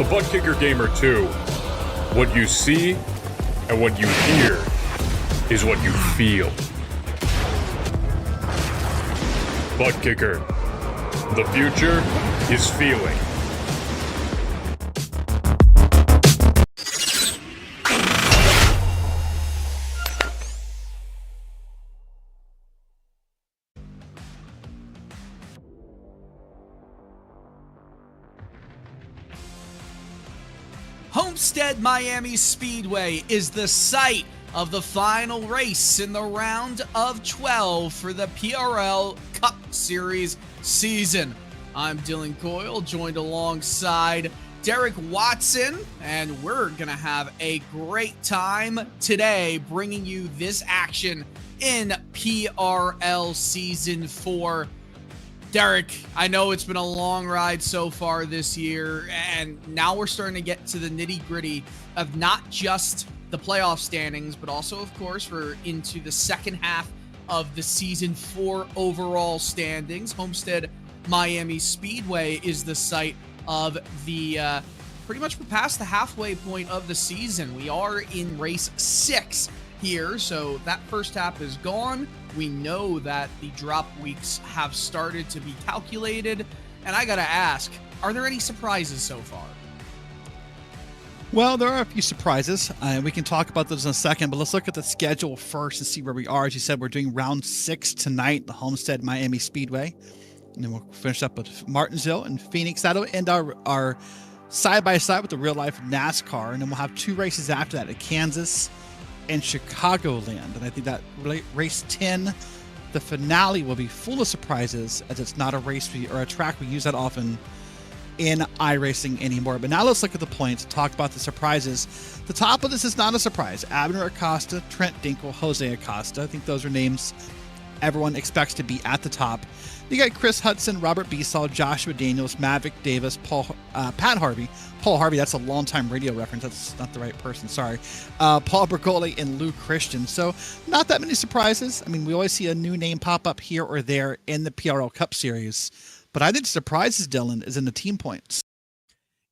the Butt Kicker Gamer 2, what you see and what you hear is what you feel. Butt Kicker. The future is feeling. Homestead Miami Speedway is the site of the final race in the round of 12 for the PRL Cup Series season. I'm Dylan Coyle, joined alongside Derek Watson, and we're going to have a great time today bringing you this action in PRL Season 4. Derek, I know it's been a long ride so far this year, and now we're starting to get to the nitty-gritty of not just the playoff standings, but also, of course, we're into the second half of the Season 4 overall standings. Homestead Miami Speedway is the site of the, pretty much we're past the halfway point of the season. We are in race 6 here, so that first half is gone. We know that the drop weeks have started to be calculated, and I gotta ask, are there any surprises so far? Well, there are a few surprises. We can talk about those in a second, but let's look at the schedule first and see where we are. As you said, we're doing round 6 tonight, the Homestead Miami Speedway, and then we'll finish up with Martinsville and Phoenix. That'll end our side-by-side with the real-life NASCAR, and then we'll have 2 races after that at Kansas and Chicagoland. And I think that race 10, the finale, will be full of surprises, as it's not a race or a track we use that often in iRacing anymore. But now let's look at the points, talk about the surprises. The top of this is not a surprise. Abner Acosta, Trent Dinkle, Jose Acosta. I think those are names everyone expects to be at the top. You got Chris Hudson, Robert Beasall, Joshua Daniels, Maverick Davis, Pat Harvey. Paul Harvey, that's a long-time radio reference. That's not the right person, sorry. Paul Bergoli and Lou Christian. So not that many surprises. I mean, we always see a new name pop up here or there in the PRL Cup Series. But I think the surprises, Dylan, is in the team points.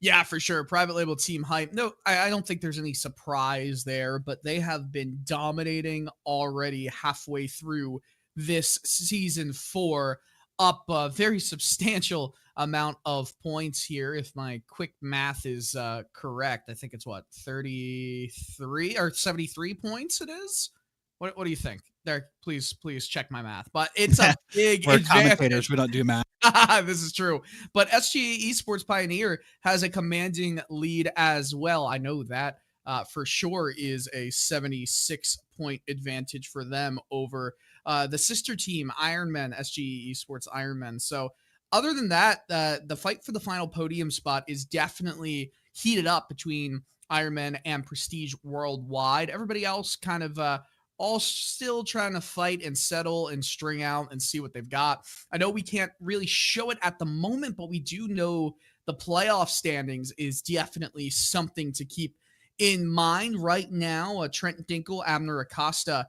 Yeah, for sure. Private label team hype. No, I don't think there's any surprise there, but they have been dominating already halfway through this Season 4. Up a very substantial amount of points here. If my quick math is correct, I think it's 33 or 73 points it is. What do you think? There, please check my math. But it's a big We're advantage. commentators, we don't do math. This is true. But SGA Esports Pioneer has a commanding lead as well. I know that for sure is a 76-point advantage for them over the sister team, Ironman, SGE Esports Ironman. So other than that, the fight for the final podium spot is definitely heated up between Ironman and Prestige Worldwide. Everybody else kind of all still trying to fight and settle and string out and see what they've got. I know we can't really show it at the moment, but we do know the playoff standings is definitely something to keep in mind right now. Trent Dinkle, Abner Acosta,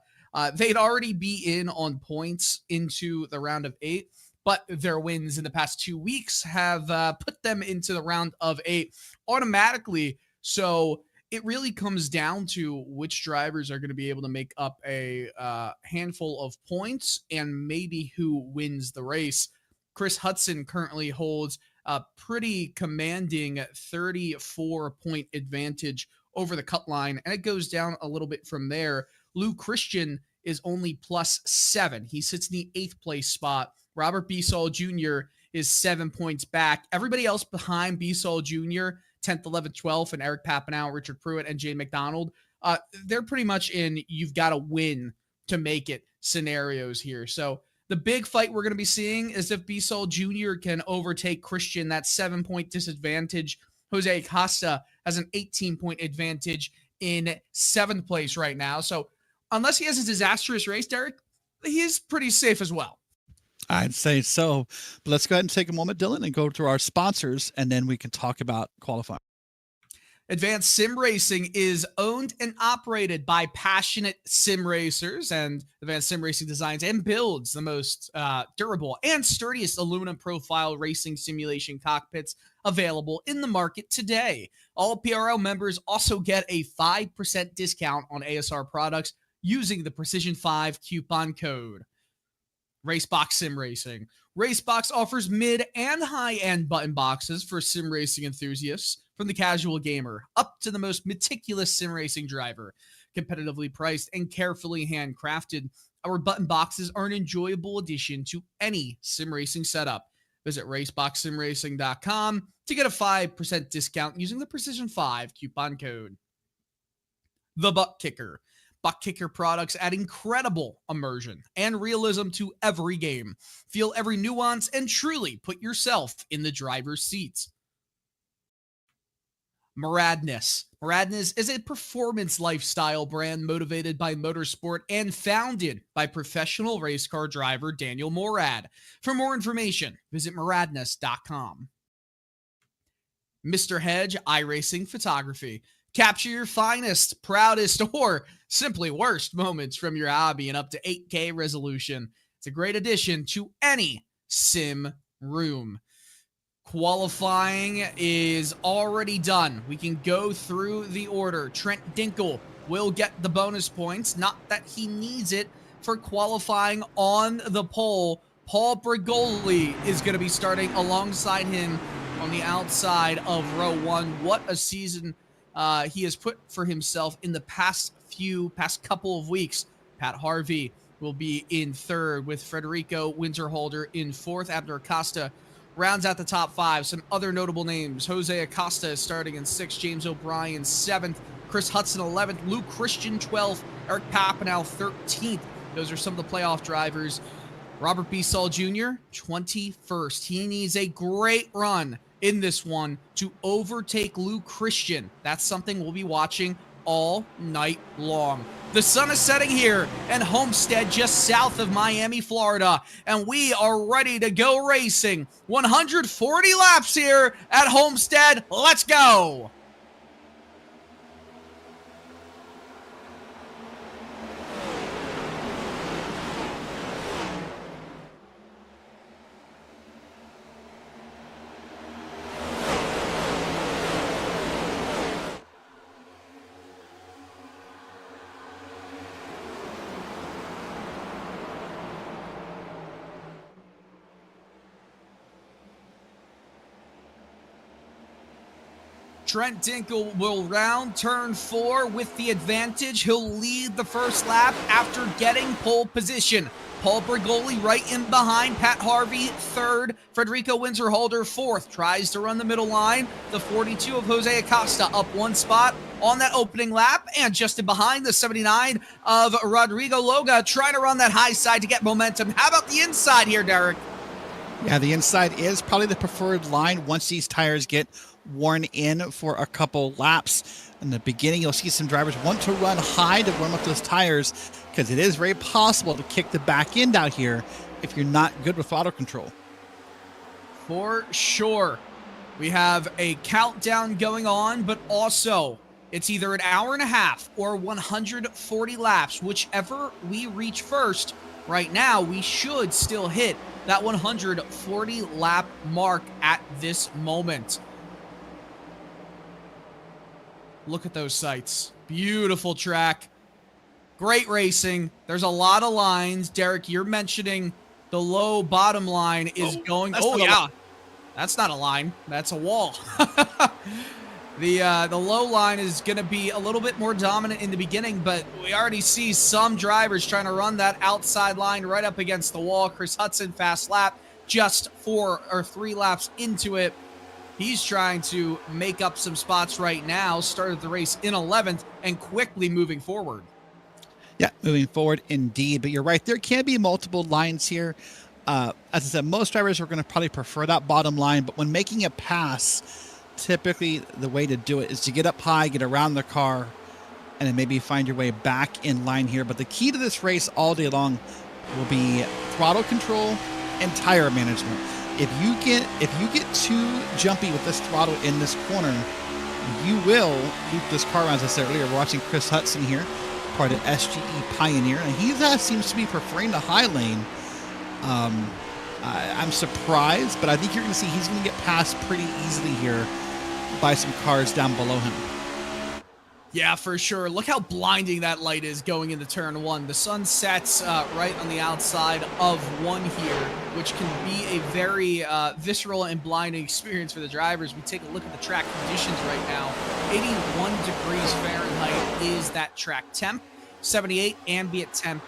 they'd already be in on points into the round of 8, but their wins in the past 2 weeks have put them into the round of 8 automatically. So it really comes down to which drivers are going to be able to make up a handful of points and maybe who wins the race. Chris Hudson currently holds a pretty commanding 34-point advantage over the cut line, and it goes down a little bit from there. Lou Christian is only +7. He sits in the 8th place spot. Robert Beasall Jr. is 7 points back. Everybody else behind Beasall Jr., 10th, 11th, 12th, and Eric Papanow, Richard Pruitt, and Jay McDonald, they're pretty much in you've got to win to make it scenarios here. So the big fight we're going to be seeing is if Beasall Jr. can overtake Christian, that 7-point disadvantage. Jose Acosta has an 18-point advantage in 7th place right now. So unless he has a disastrous race, Derek, he's pretty safe as well. I'd say so. But let's go ahead and take a moment, Dylan, and go to our sponsors, and then we can talk about qualifying. Advanced Sim Racing is owned and operated by passionate sim racers, and Advanced Sim Racing designs and builds the most durable and sturdiest aluminum profile racing simulation cockpits available in the market today. All PRL members also get a 5% discount on ASR products using the Precision 5 coupon code. Racebox Sim Racing. Racebox offers mid and high-end button boxes for sim racing enthusiasts, from the casual gamer up to the most meticulous sim racing driver. Competitively priced and carefully handcrafted, our button boxes are an enjoyable addition to any sim racing setup. Visit raceboxsimracing.com to get a 5% discount using the Precision 5 coupon code. The Butt Kicker. Butt Kicker products add incredible immersion and realism to every game. Feel every nuance and truly put yourself in the driver's seat. Muradness. Muradness is a performance lifestyle brand motivated by motorsport and founded by professional race car driver Daniel Morad. For more information, visit muradness.com. Mr. Hedge iRacing Photography. Capture your finest, proudest, or simply worst moments from your hobby in up to 8K resolution. It's a great addition to any sim room. Qualifying is already done. We can go through the order. Trent Dinkle will get the bonus points. Not that he needs it for qualifying on the pole. Paul Brigoli is going to be starting alongside him on the outside of row one. What a season he has put for himself in the past couple of weeks. Pat Harvey will be in third with Federico Winterholder in fourth. Abner Acosta rounds out the top five. Some other notable names. Jose Acosta is starting in sixth. James O'Brien, seventh. Chris Hudson, 11th. Luke Christian, 12th. Eric Papanow, 13th. Those are some of the playoff drivers. Robert B. Saul Jr., 21st. He needs a great run in this one to overtake Luke Christian. That's something we'll be watching all night long. The sun is setting here in Homestead, just south of Miami, Florida, and we are ready to go racing. 140 laps here at Homestead. Let's go. Trent Dinkle will round turn 4 with the advantage. He'll lead the first lap after getting pole position. Paul Brigoli right in behind. Pat Harvey, third. Federico Winterholder, fourth. Tries to run the middle line. The 42 of Jose Acosta up one spot on that opening lap. And just in behind, the 79 of Rodrigo Loga trying to run that high side to get momentum. How about the inside here, Derek? Yeah, the inside is probably the preferred line once these tires get worn in for a couple laps. In the beginning, you'll see some drivers want to run high to warm up those tires because it is very possible to kick the back end out here if you're not good with throttle control. For sure. We have a countdown going on, but also it's either an hour and a half or 140 laps, whichever we reach first. Right now, we should still hit that 140 lap mark at this moment. Look at those sights. Beautiful track. Great racing. There's a lot of lines. Derek, you're mentioning the low bottom line is going. Oh, yeah. That's not a line. That's a wall. The low line is going to be a little bit more dominant in the beginning, but we already see some drivers trying to run that outside line right up against the wall. Chris Hudson, fast lap, just 4 or 3 laps into it. He's trying to make up some spots right now. Started the race in 11th and quickly moving forward. Yeah, moving forward indeed. But you're right. There can be multiple lines here. As I said, most drivers are going to probably prefer that bottom line. But when making a pass, typically the way to do it is to get up high, get around the car, and then maybe find your way back in line here. But the key to this race all day long will be throttle control and tire management. If you get too jumpy with this throttle in this corner, you will loop this car around. As I said earlier, we're watching Chris Hudson here, part of SGE Pioneer, and he seems to be preferring the high lane. I'm surprised, but I think you're going to see he's going to get passed pretty easily here by some cars down below him. Yeah, for sure. Look how blinding that light is going into turn 1. The sun sets right on the outside of 1 here, which can be a very visceral and blinding experience for the drivers. We take a look at the track conditions right now. 81 degrees Fahrenheit is that track temp, 78 ambient temp,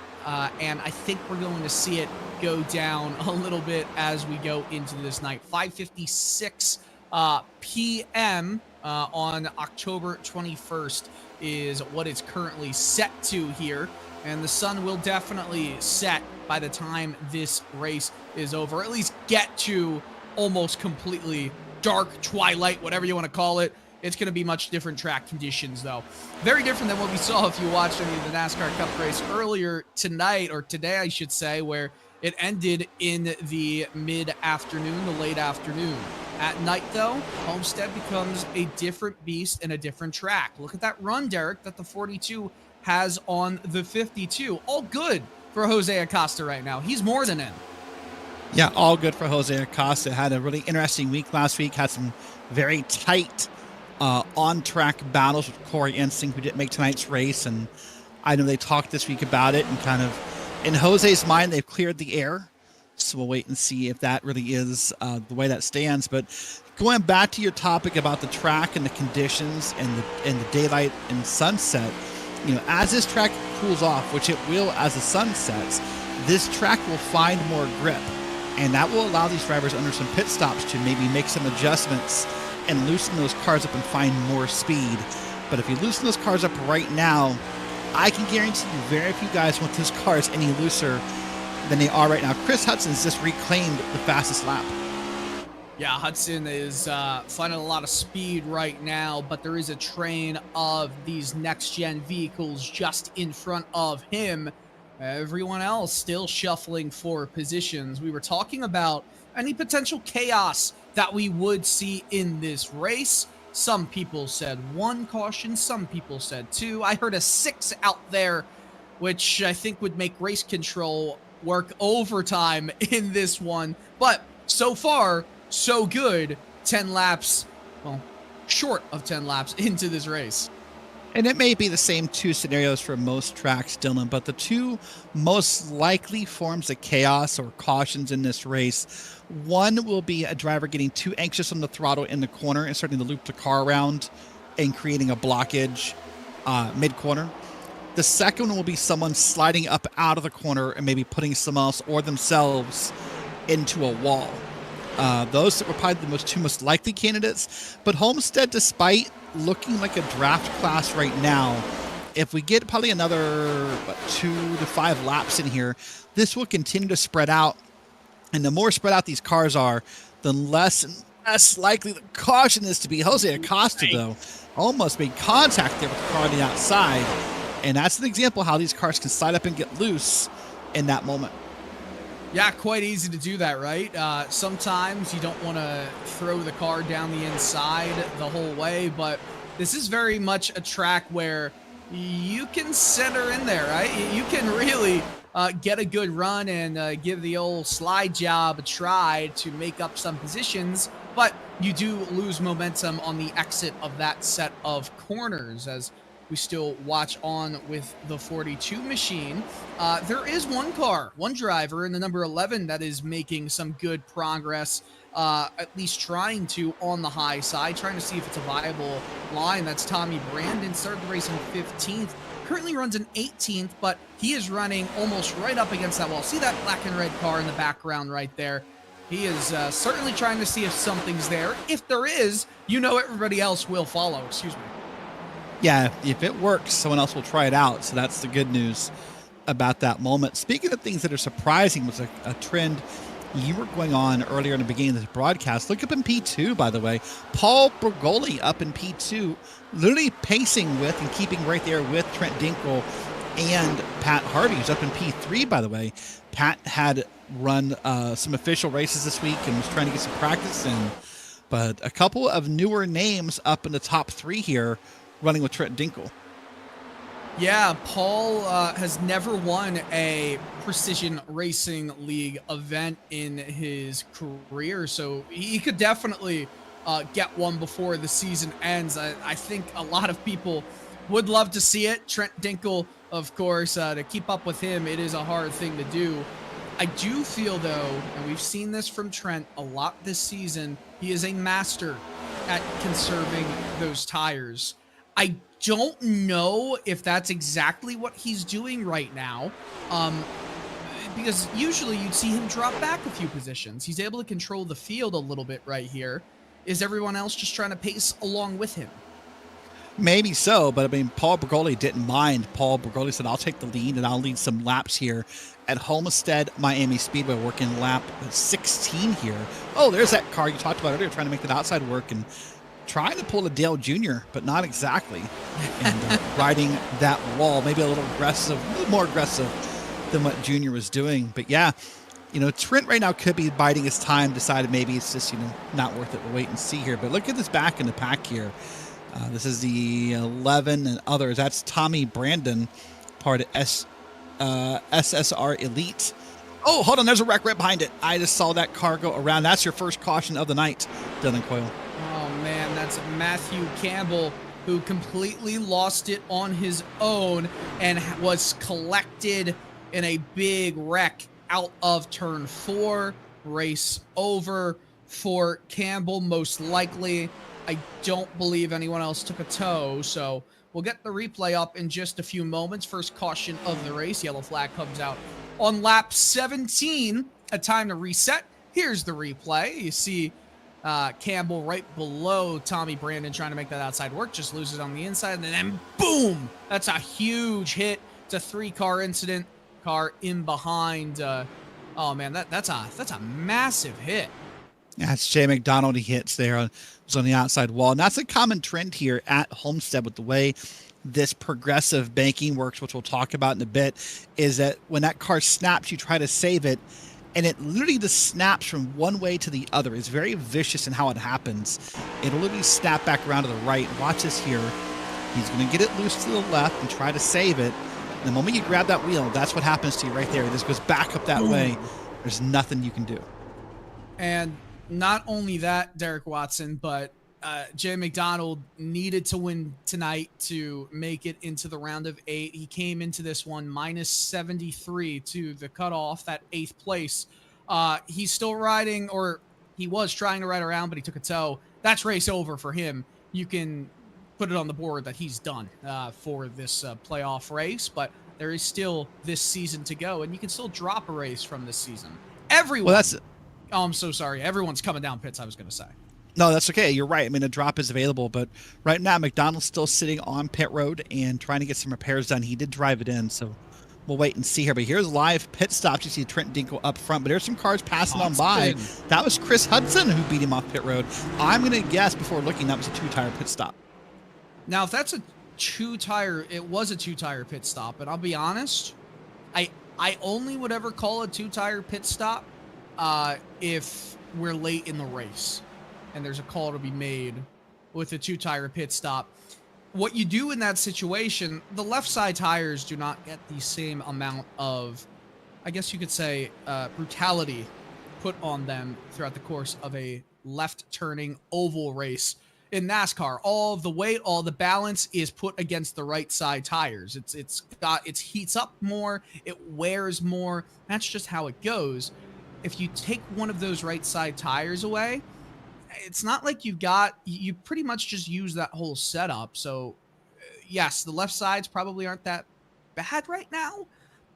and I think we're going to see it go down a little bit as we go into this night. 5:56 p.m. On October 21st is what it's currently set to here, and the sun will definitely set by the time this race is over, or at least get to almost completely dark twilight, whatever you want to call it. It's going to be much different track conditions, though. Very different than what we saw if you watched any of the NASCAR Cup race earlier tonight, or today, I should say, where it ended in the mid-afternoon, the late afternoon. At night, though, Homestead becomes a different beast and a different track. Look at that run, Derek, that the 42 has on the 52. All good for Jose Acosta right now. He's more than in. Yeah, all good for Jose Acosta. Had a really interesting week last week. Had some very tight on-track battles with Corey Ensing, who didn't make tonight's race. And I know they talked this week about it, and kind of, in Jose's mind, they've cleared the air. So we'll wait and see if that really is the way that stands. But going back to your topic about the track and the conditions and the daylight and sunset, as this track cools off, which it will as the sun sets, this track will find more grip, and that will allow these drivers under some pit stops to maybe make some adjustments and loosen those cars up and find more speed. But if you loosen those cars up right now, I can guarantee you very few guys want those cars any looser than they are right now. Chris Hudson's just reclaimed the fastest lap. Yeah, Hudson is finding a lot of speed right now, but there is a train of these next-gen vehicles just in front of him. Everyone else still shuffling for positions. We were talking about any potential chaos that we would see in this race. Some people said 1 caution, some people said 2. I heard a 6 out there, which I think would make race control work overtime in this one. But so far, so good. 10 laps, well, short of 10 laps into this race. And it may be the same 2 scenarios for most tracks, Dylan, but the 2 most likely forms of chaos or cautions in this race. 1 will be a driver getting too anxious on the throttle in the corner and starting to loop the car around and creating a blockage mid-corner. The second one will be someone sliding up out of the corner and maybe putting someone else or themselves into a wall. Those were probably the 2 most likely candidates. But Homestead, despite looking like a draft class right now, if we get probably another 2 to 5 laps in here, this will continue to spread out. And the more spread out these cars are, the less and less likely the caution is to be. Jose Acosta, though, almost made contact there with the car on the outside. And that's an example how these cars can slide up and get loose in that moment. Yeah, quite easy to do that, right? Sometimes you don't want to throw the car down the inside the whole way, but this is very much a track where you can center in there, right? You can really get a good run and give the old slide job a try to make up some positions, but you do lose momentum on the exit of that set of corners as we still watch on with the 42 machine. There is one driver in the number 11 that is making some good progress, at least trying to on the high side, trying to see if it's a viable line. That's Tommy Brandon, started racing 15th, currently runs an 18th, but he is running almost right up against that wall. See that black and red car in the background right there? He is certainly trying to see if something's there. If there is, everybody else will follow. Excuse me. Yeah, if it works, someone else will try it out. So that's the good news about that moment. Speaking of things that are surprising, was a trend you were going on earlier in the beginning of this broadcast. Look up in P2, by the way. Paul Bergoli up in P2, literally pacing with and keeping right there with Trent Dinkle and Pat Harvey, who's up in P3, by the way. Pat had run some official races this week and was trying to get some practice in. But a couple of newer names up in the top 3 here running with Trent Dinkle. Yeah, Paul has never won a precision racing league event in his career, so he could definitely get one before the season ends. I think a lot of people would love to see it. Trent Dinkle, of course, to keep up with him, it is a hard thing to do. I do feel, though, and we've seen this from Trent a lot this season, he is a master at conserving those tires. I don't know if that's exactly what he's doing right now, because usually you'd see him drop back a few positions. He's able to control the field a little bit right here. Is everyone else just trying to pace along with him? Maybe so, but I mean, Paul Bergoli didn't mind. Paul Bergoli said, I'll take the lead and I'll lead some laps here at Homestead Miami Speedway, working lap 16 here. Oh, there's that car you talked about earlier, trying to make that outside work and trying to pull a Dale Jr., but not exactly. And riding that wall, maybe a little more aggressive than what Jr. was doing. But yeah, Trent right now could be biding his time, decided maybe it's just, not worth it. We'll wait and see here. But look at this back in the pack here. This is the 11 and others. That's Tommy Brandon, part of SSR Elite. Oh, hold on. There's a wreck right behind it. I just saw that car go around. That's your first caution of the night, Dylan Coyle. Oh, man, that's Matthew Campbell, who completely lost it on his own and was collected in a big wreck out of turn 4. Race over for Campbell, most likely. I don't believe anyone else took a tow, so we'll get the replay up in just a few moments. First caution of the race. Yellow flag comes out on lap 17. A time to reset. Here's the replay. You see Campbell right below Tommy Brandon trying to make that outside work. Just loses on the inside, and then boom! That's a huge hit. It's a 3-car incident. Car in behind. Oh, man, that's a massive hit. Yeah, it's Jay McDonald. He hits there. It was on the outside wall. And that's a common trend here at Homestead with the way this progressive banking works, which we'll talk about in a bit, is that when that car snaps, you try to save it, and it literally just snaps from one way to the other. It's very vicious in how it happens. It'll literally snap back around to the right. Watch this here. He's going to get it loose to the left and try to save it. And the moment you grab that wheel, that's what happens to you right there. It just goes back up that way. There's nothing you can do. And not only that, Derek Watson, but Jay McDonald needed to win tonight to make it into the round of 8. He came into this one minus 73 to the cutoff, that 8th place. He's still riding, or he was trying to ride around, but he took a tow. That's race over for him. You can put it on the board that he's done for this playoff race, but there is still this season to go, and you can still drop a race from this season. Everyone. Well, that's... Oh, I'm so sorry. Everyone's coming down pits, I was going to say. No, that's okay. You're right. I mean, a drop is available, but right now McDonald's still sitting on pit road and trying to get some repairs done. He did drive it in, so we'll wait and see here. But here's live pit stops. You see Trent Dinkle up front, but there's some cars passing on by. That was Chris Hudson who beat him off pit road. I'm going to guess before looking that was a 2-tire pit stop. Now, if that's a 2-tire, it was a 2-tire pit stop, and I'll be honest, I only would ever call a 2-tire pit stop if we're late in the race and there's a call to be made with a 2-tire pit stop. What you do in that situation, the left side tires do not get the same amount of, I guess you could say, brutality put on them throughout the course of a left turning oval race. In NASCAR, all of the weight, all the balance is put against the right side tires. It heats up more, it wears more. That's just how it goes. If you take one of those right side tires away, it's not like you pretty much just use that whole setup. So yes, the left sides probably aren't that bad right now,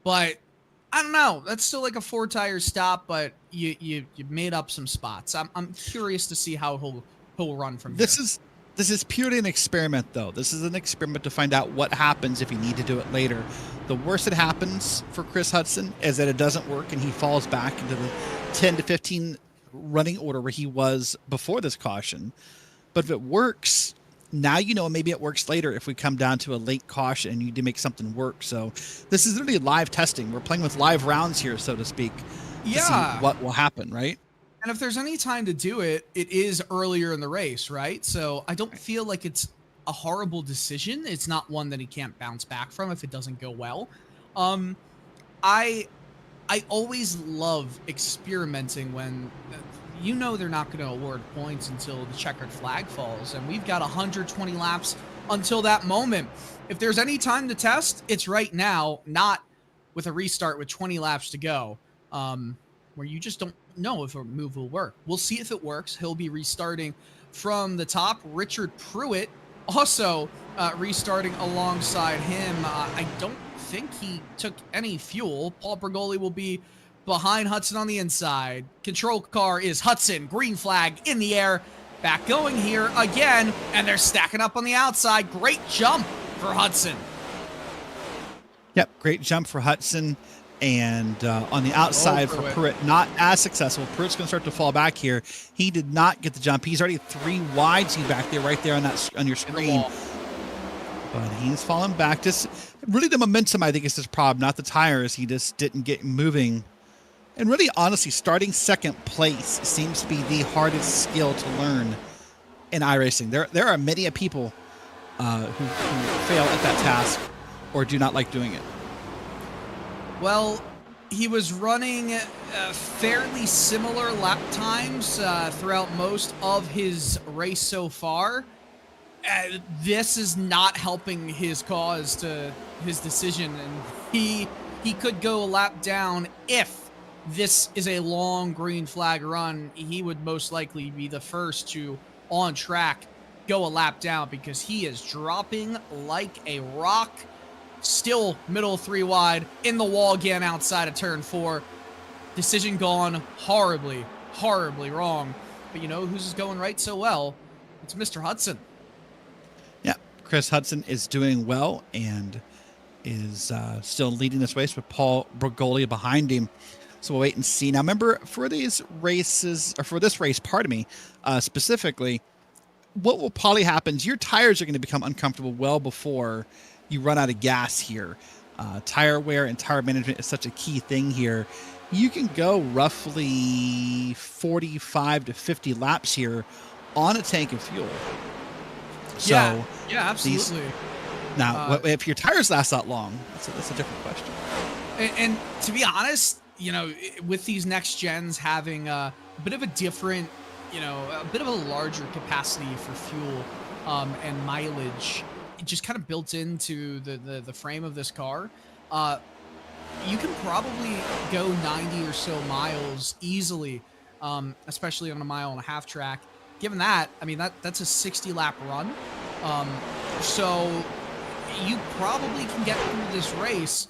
but I don't know. That's still like a 4-tire stop, but you made up some spots. I'm curious to see how he'll run from here. This is purely an experiment, though. This is an experiment to find out what happens if you need to do it later. The worst that happens for Chris Hudson is that it doesn't work and he falls back into the 10 to 15 running order where he was before this caution. But if it works, now you know maybe it works later if we come down to a late caution and you need to make something work. So this is literally live testing. We're playing with live rounds here, so to speak, to see what will happen, right? And if there's any time to do it, it is earlier in the race, right? So I don't feel like it's a horrible decision. It's not one that he can't bounce back from if it doesn't go well. Um, I I always love experimenting when they're not going to award points until the checkered flag falls, and we've got 120 laps until that moment. If there's any time to test, it's right now, not with a restart with 20 laps to go, where you just don't know if a move will work. We'll see if it works. He'll be restarting from the top. Richard Pruitt also restarting alongside him. I don't think he took any fuel. Paul Bergoli will be behind Hudson on the inside. Control car is Hudson. Green flag in the air. Back going here again, and they're stacking up on the outside. Great jump for Hudson. Yep, great jump for Hudson. And on the outside for Pruitt, not as successful. Pruitt's going to start to fall back here. He did not get the jump. He's already 3 wide. See back there, right there on your screen. But he's fallen back. Just really the momentum, I think, is his problem, not the tires. He just didn't get moving. And really, honestly, starting second place seems to be the hardest skill to learn in iRacing. There are many people who fail at that task or do not like doing it. Well, he was running fairly similar lap times throughout most of his race so far. This is not helping his cause to his decision, and he could go a lap down. If this is a long green flag run, he would most likely be the first to, on track, go a lap down, because he is dropping like a rock. Still middle 3 wide, in the wall again outside of turn 4. Decision gone horribly, horribly wrong. But you know who's going right so well? It's Mr. Hudson. Yeah, Chris Hudson is doing well and is still leading this race with Paul Bergoli behind him. So we'll wait and see. Now, remember, for these races, or for this race, pardon me, specifically, what will probably happen is your tires are going to become uncomfortable well before you run out of gas here. Tire wear and tire management is such a key thing here. You can go roughly 45 to 50 laps here on a tank of fuel. So yeah, absolutely. Now, if your tires last that long, that's a different question. And to be honest, with these next gens having a bit of a different, a bit of a larger capacity for fuel and mileage, just kind of built into the frame of this car, you can probably go 90 or so miles easily, especially on a 1.5 mile track. Given that, I mean, that's a 60 lap run. So you probably can get through this race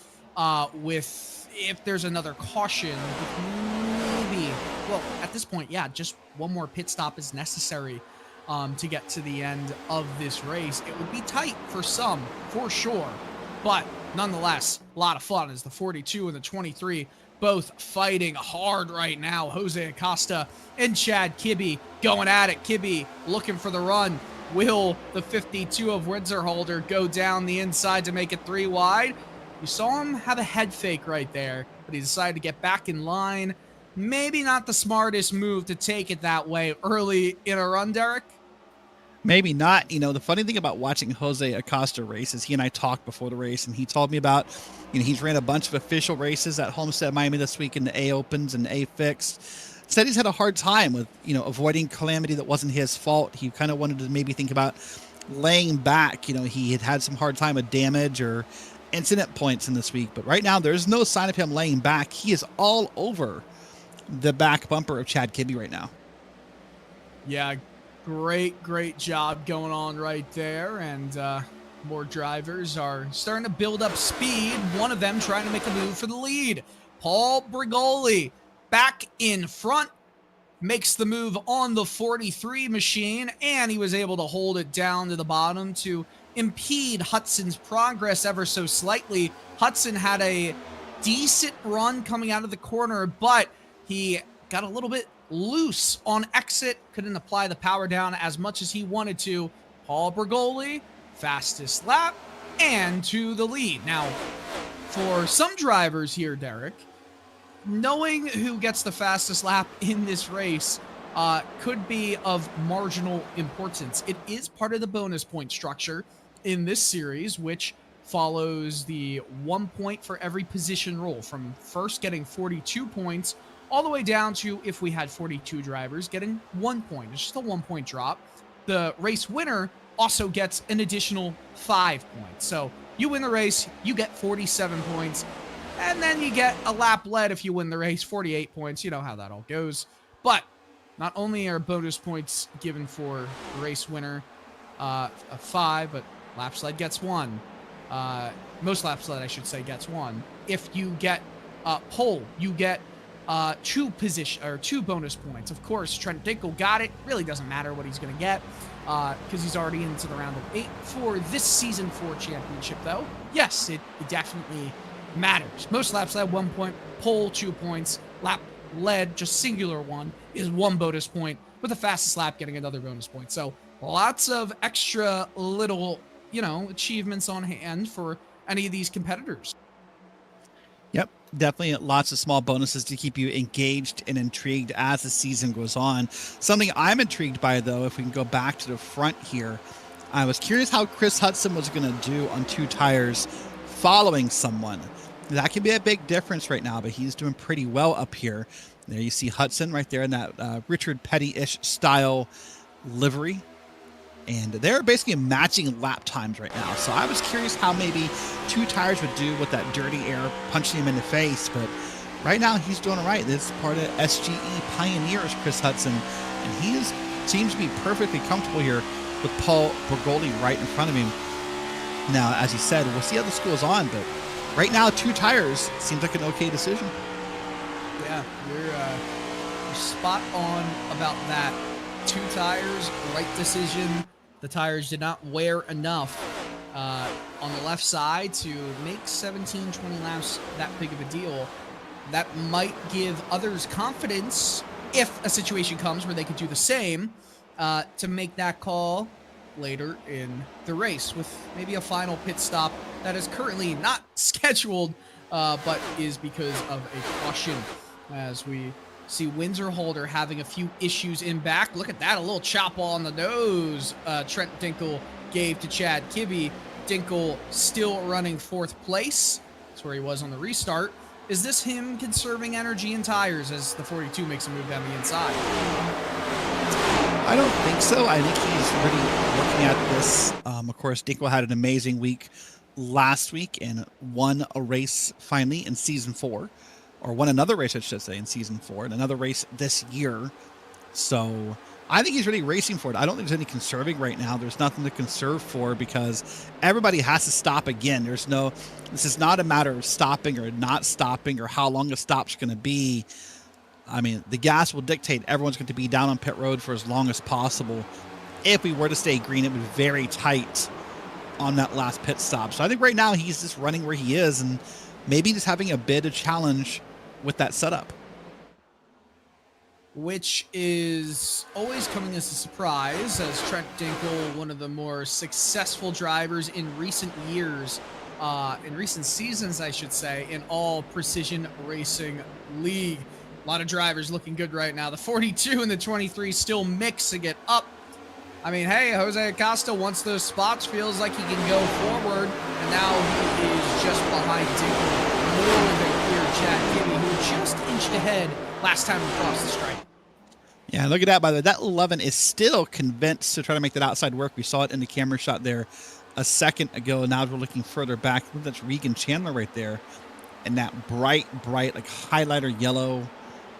with, if there's another caution, maybe, well, at this point, yeah, just one more pit stop is necessary to get to the end of this race. It would be tight for some, for sure, but nonetheless, a lot of fun as the 42 and the 23 both fighting hard right now. Jose Acosta and Chad Kibbe going at it. Kibbe looking for the run. Will the 52 of Windsor go down the inside to make it 3 wide? You saw him have a head fake right there, but he decided to get back in line. Maybe not the smartest move to take it that way early in a run, Derek. Maybe not. The funny thing about watching Jose Acosta race is he and I talked before the race, and he told me about, he's ran a bunch of official races at Homestead Miami this week in the A Opens and A Fixed. Said he's had a hard time with, avoiding calamity that wasn't his fault. He kind of wanted to maybe think about laying back. He had some hard time with damage or incident points in this week, but right now there's no sign of him laying back. He is all over the back bumper of Chad Kibbe right now. Yeah, great job going on right there, and more drivers are starting to build up speed. One of them trying to make a move for the lead. Paul Bergoli back in front, makes the move on the 43 machine, and he was able to hold it down to the bottom to impede Hudson's progress ever so slightly. Hudson had a decent run coming out of the corner, but he got a little bit loose on exit, couldn't apply the power down as much as he wanted to. Paul Bergoli, fastest lap, and to the lead. Now, for some drivers here, Derek, knowing who gets the fastest lap in this race could be of marginal importance. It is part of the bonus point structure in this series, which follows the 1 point for every position roll, from first getting 42 points all the way down to, if we had 42 drivers, getting 1 point. It's just a 1 point drop. The race winner also gets an additional 5 points. So you win the race, you get 47 points, and then you get a lap led if you win the race, 48 points. You know how that all goes. But not only are bonus points given for the race winner, a 5, but lap sled gets 1. Most lap sled, I should say, gets 1. If you get pole, you get 2 bonus points. Of course, Trent Dinkel got it. Really doesn't matter what he's going to get because he's already into the round of 8 for this season 4 championship, though. Yes, it definitely matters. Most laps led 1 point, pole 2 points, lap led just singular 1 is 1 bonus point, with the fastest lap getting another bonus point. So lots of extra little, achievements on hand for any of these competitors. Yep, definitely lots of small bonuses to keep you engaged and intrigued as the season goes on. Something I'm intrigued by, though, if we can go back to the front here, I was curious how Chris Hudson was going to do on 2 tires following someone. That can be a big difference right now, but he's doing pretty well up here. There you see Hudson right there in that Richard Petty-ish style livery. And they're basically matching lap times right now. So I was curious how maybe 2 tires would do with that dirty air punching him in the face. But right now he's doing all right. This is part of SGE Pioneers, Chris Hudson. And he seems to be perfectly comfortable here with Paul Bergoldi right in front of him. Now, as he said, we'll see how this goes on. But right now, 2 tires seems like an okay decision. Yeah, you're spot on about that. 2 tires, right decision. The tires did not wear enough on the left side to make 17, 20 laps that big of a deal. That might give others confidence, if a situation comes where they could do the same, to make that call later in the race with maybe a final pit stop that is currently not scheduled, but is because of a caution, as we see Windsor Holder having a few issues in back. Look at that, a little chop on the nose Trent Dinkel gave to Chad Kibbe. Dinkel still running 4th place. That's where he was on the restart. Is this him conserving energy and tires as the 42 makes a move down the inside? I don't think so. I think he's really looking at this. Of course, Dinkel had an amazing week last week and won a race finally in season 4. Or won another race, I should say, in season 4, and another race this year. So I think he's really racing for it. I don't think there's any conserving right now. There's nothing to conserve for because everybody has to stop again. This is not a matter of stopping or not stopping or how long a stop's going to be. I mean, the gas will dictate everyone's going to be down on pit road for as long as possible. If we were to stay green, it would be very tight on that last pit stop. So I think right now he's just running where he is and maybe just having a bit of challenge with that setup, which is always coming as a surprise, as Trent Dinkel, one of the more successful drivers in recent years, in recent seasons, I should say, in all Precision Racing League. A lot of drivers looking good right now. The 42 and the 23 still mixing it up. I mean, hey, Jose Acosta, once those spots, feels like he can go forward, and now he is just behind Dinkel. More than clear Chad Kibbe, who just inched ahead last time we crossed the stripe. Yeah, look at that, by the way. That 11 is still convinced to try to make that outside work. We saw it in the camera shot there a second ago. Now we're looking further back. I think that's Regan Chandler right there. And that bright, like highlighter yellow.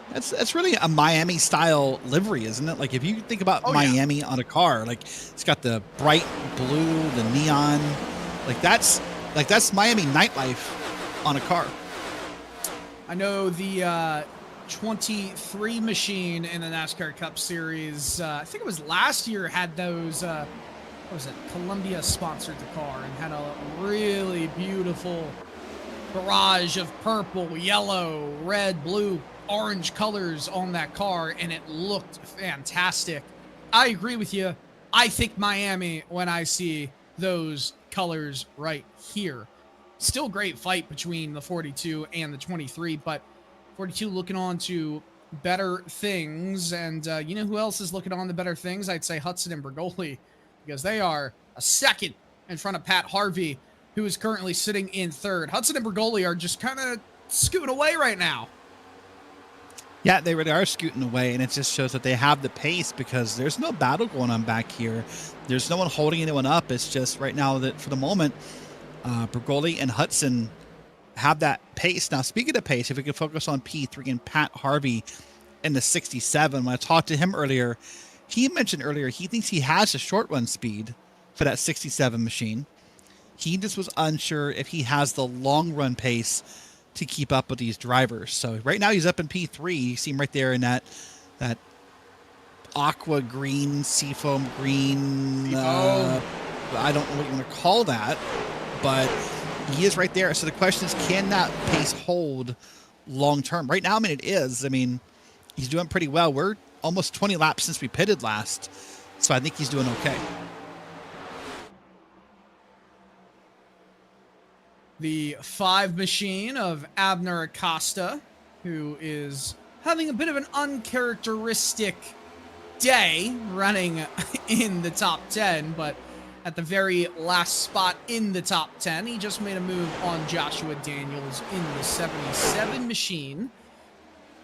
That's really a Miami-style livery, isn't it? Like, if you think about Miami on a car, like, it's got the bright blue, the neon. That's Miami nightlife on a car. I know the 23 machine in the NASCAR Cup Series, I think it was last year, had those, what was it, Columbia sponsored the car and had a really beautiful barrage of purple, yellow, red, blue, orange colors on that car, and it looked fantastic. I agree with you. I think Miami when I see those colors right here. Still great fight between the 42 and the 23, but 42 looking on to better things. And you know who else is looking on to better things? I'd say Hudson and Bergoli, because they are a second in front of Pat Harvey, who is currently sitting in third. Hudson and Bergoli are just kind of scooting away right now. Yeah, they really are scooting away, and it just shows that they have the pace because there's no battle going on back here. There's no one holding anyone up. It's just right now that for the moment, Bergoli and Hudson have that pace. Now, speaking of pace, if we could focus on P3 and Pat Harvey in the 67, when I talked to him earlier, he mentioned earlier he thinks he has a short run speed for that 67 machine. He just was unsure if he has the long run pace to keep up with these drivers. So right now he's up in P3. You see him right there in that aqua green, seafoam green. I don't know what you want to call that, but he is right there. So the question is, can that pace hold long term? Right now, I mean, it is. I mean, he's doing pretty well. We're almost 20 laps since we pitted last, so I think he's doing okay. The 5 machine of Abner Acosta, who is having a bit of an uncharacteristic day running in the top 10, but at the very last spot in the top 10, he just made a move on Joshua Daniels in the 77 machine.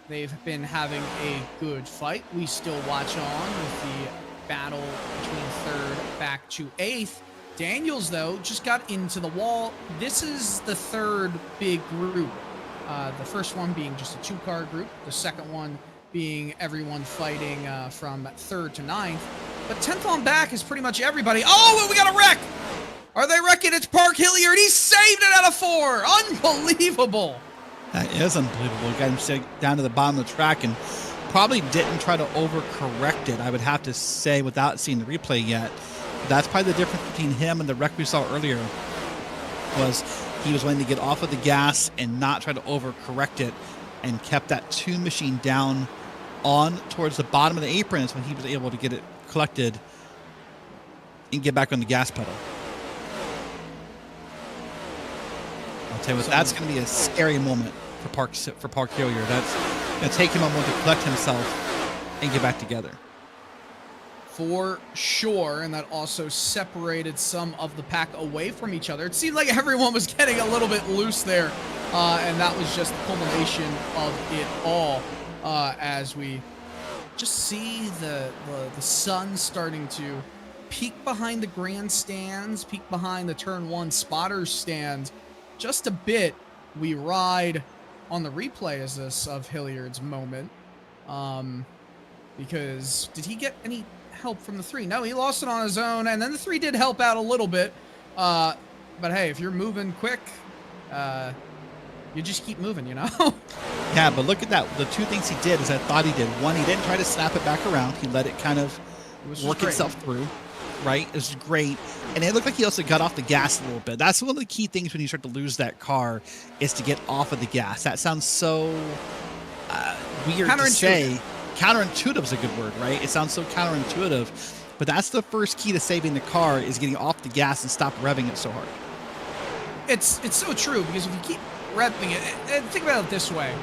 They've been having a good fight. We still watch on with the battle between 3rd back to 8th. Daniels, though, just got into the wall. This is the 3rd big group. The first one being just a 2-car group. The second one being everyone fighting from 3rd to 9th. But 10th on back is pretty much everybody. Oh, we got a wreck! Are they wrecking? It's Park Hilliard. He saved it out of 4. Unbelievable. That is unbelievable. He got him down to the bottom of the track and probably didn't try to overcorrect it, I would have to say, without seeing the replay yet. That's probably the difference between him and the wreck we saw earlier, was he was willing to get off of the gas and not try to overcorrect it, and kept that 2 machine down on towards the bottom of the apron when he was able to get it collected and get back on the gas pedal. I'll tell you what, that's going to be a scary moment for Park Hilliard. That's going to take him a moment to collect himself and get back together. For sure, and that also separated some of the pack away from each other. It seemed like everyone was getting a little bit loose there, and that was just the culmination of it all, as we just see the sun starting to peek behind the grandstands, peek behind the turn 1 spotters stand just a bit. We ride on the replay as this of Hilliard's moment, because did he get any help from the 3? No, he lost it on his own, and then the 3 did help out a little bit, but hey, if you're moving quick, you just keep moving, you know. Yeah, but look at that. The 2 things he did is I thought he did. One, he didn't try to snap it back around. He let it kind of work itself through, right? It was great, and it looked like he also got off the gas a little bit. That's one of the key things when you start to lose that car, is to get off of the gas. That sounds so weird to say. Counterintuitive is a good word, right? It sounds so counterintuitive, but that's the first key to saving the car, is getting off the gas and stop revving it so hard. It's so true, because if you keep revving it, and think about it this way,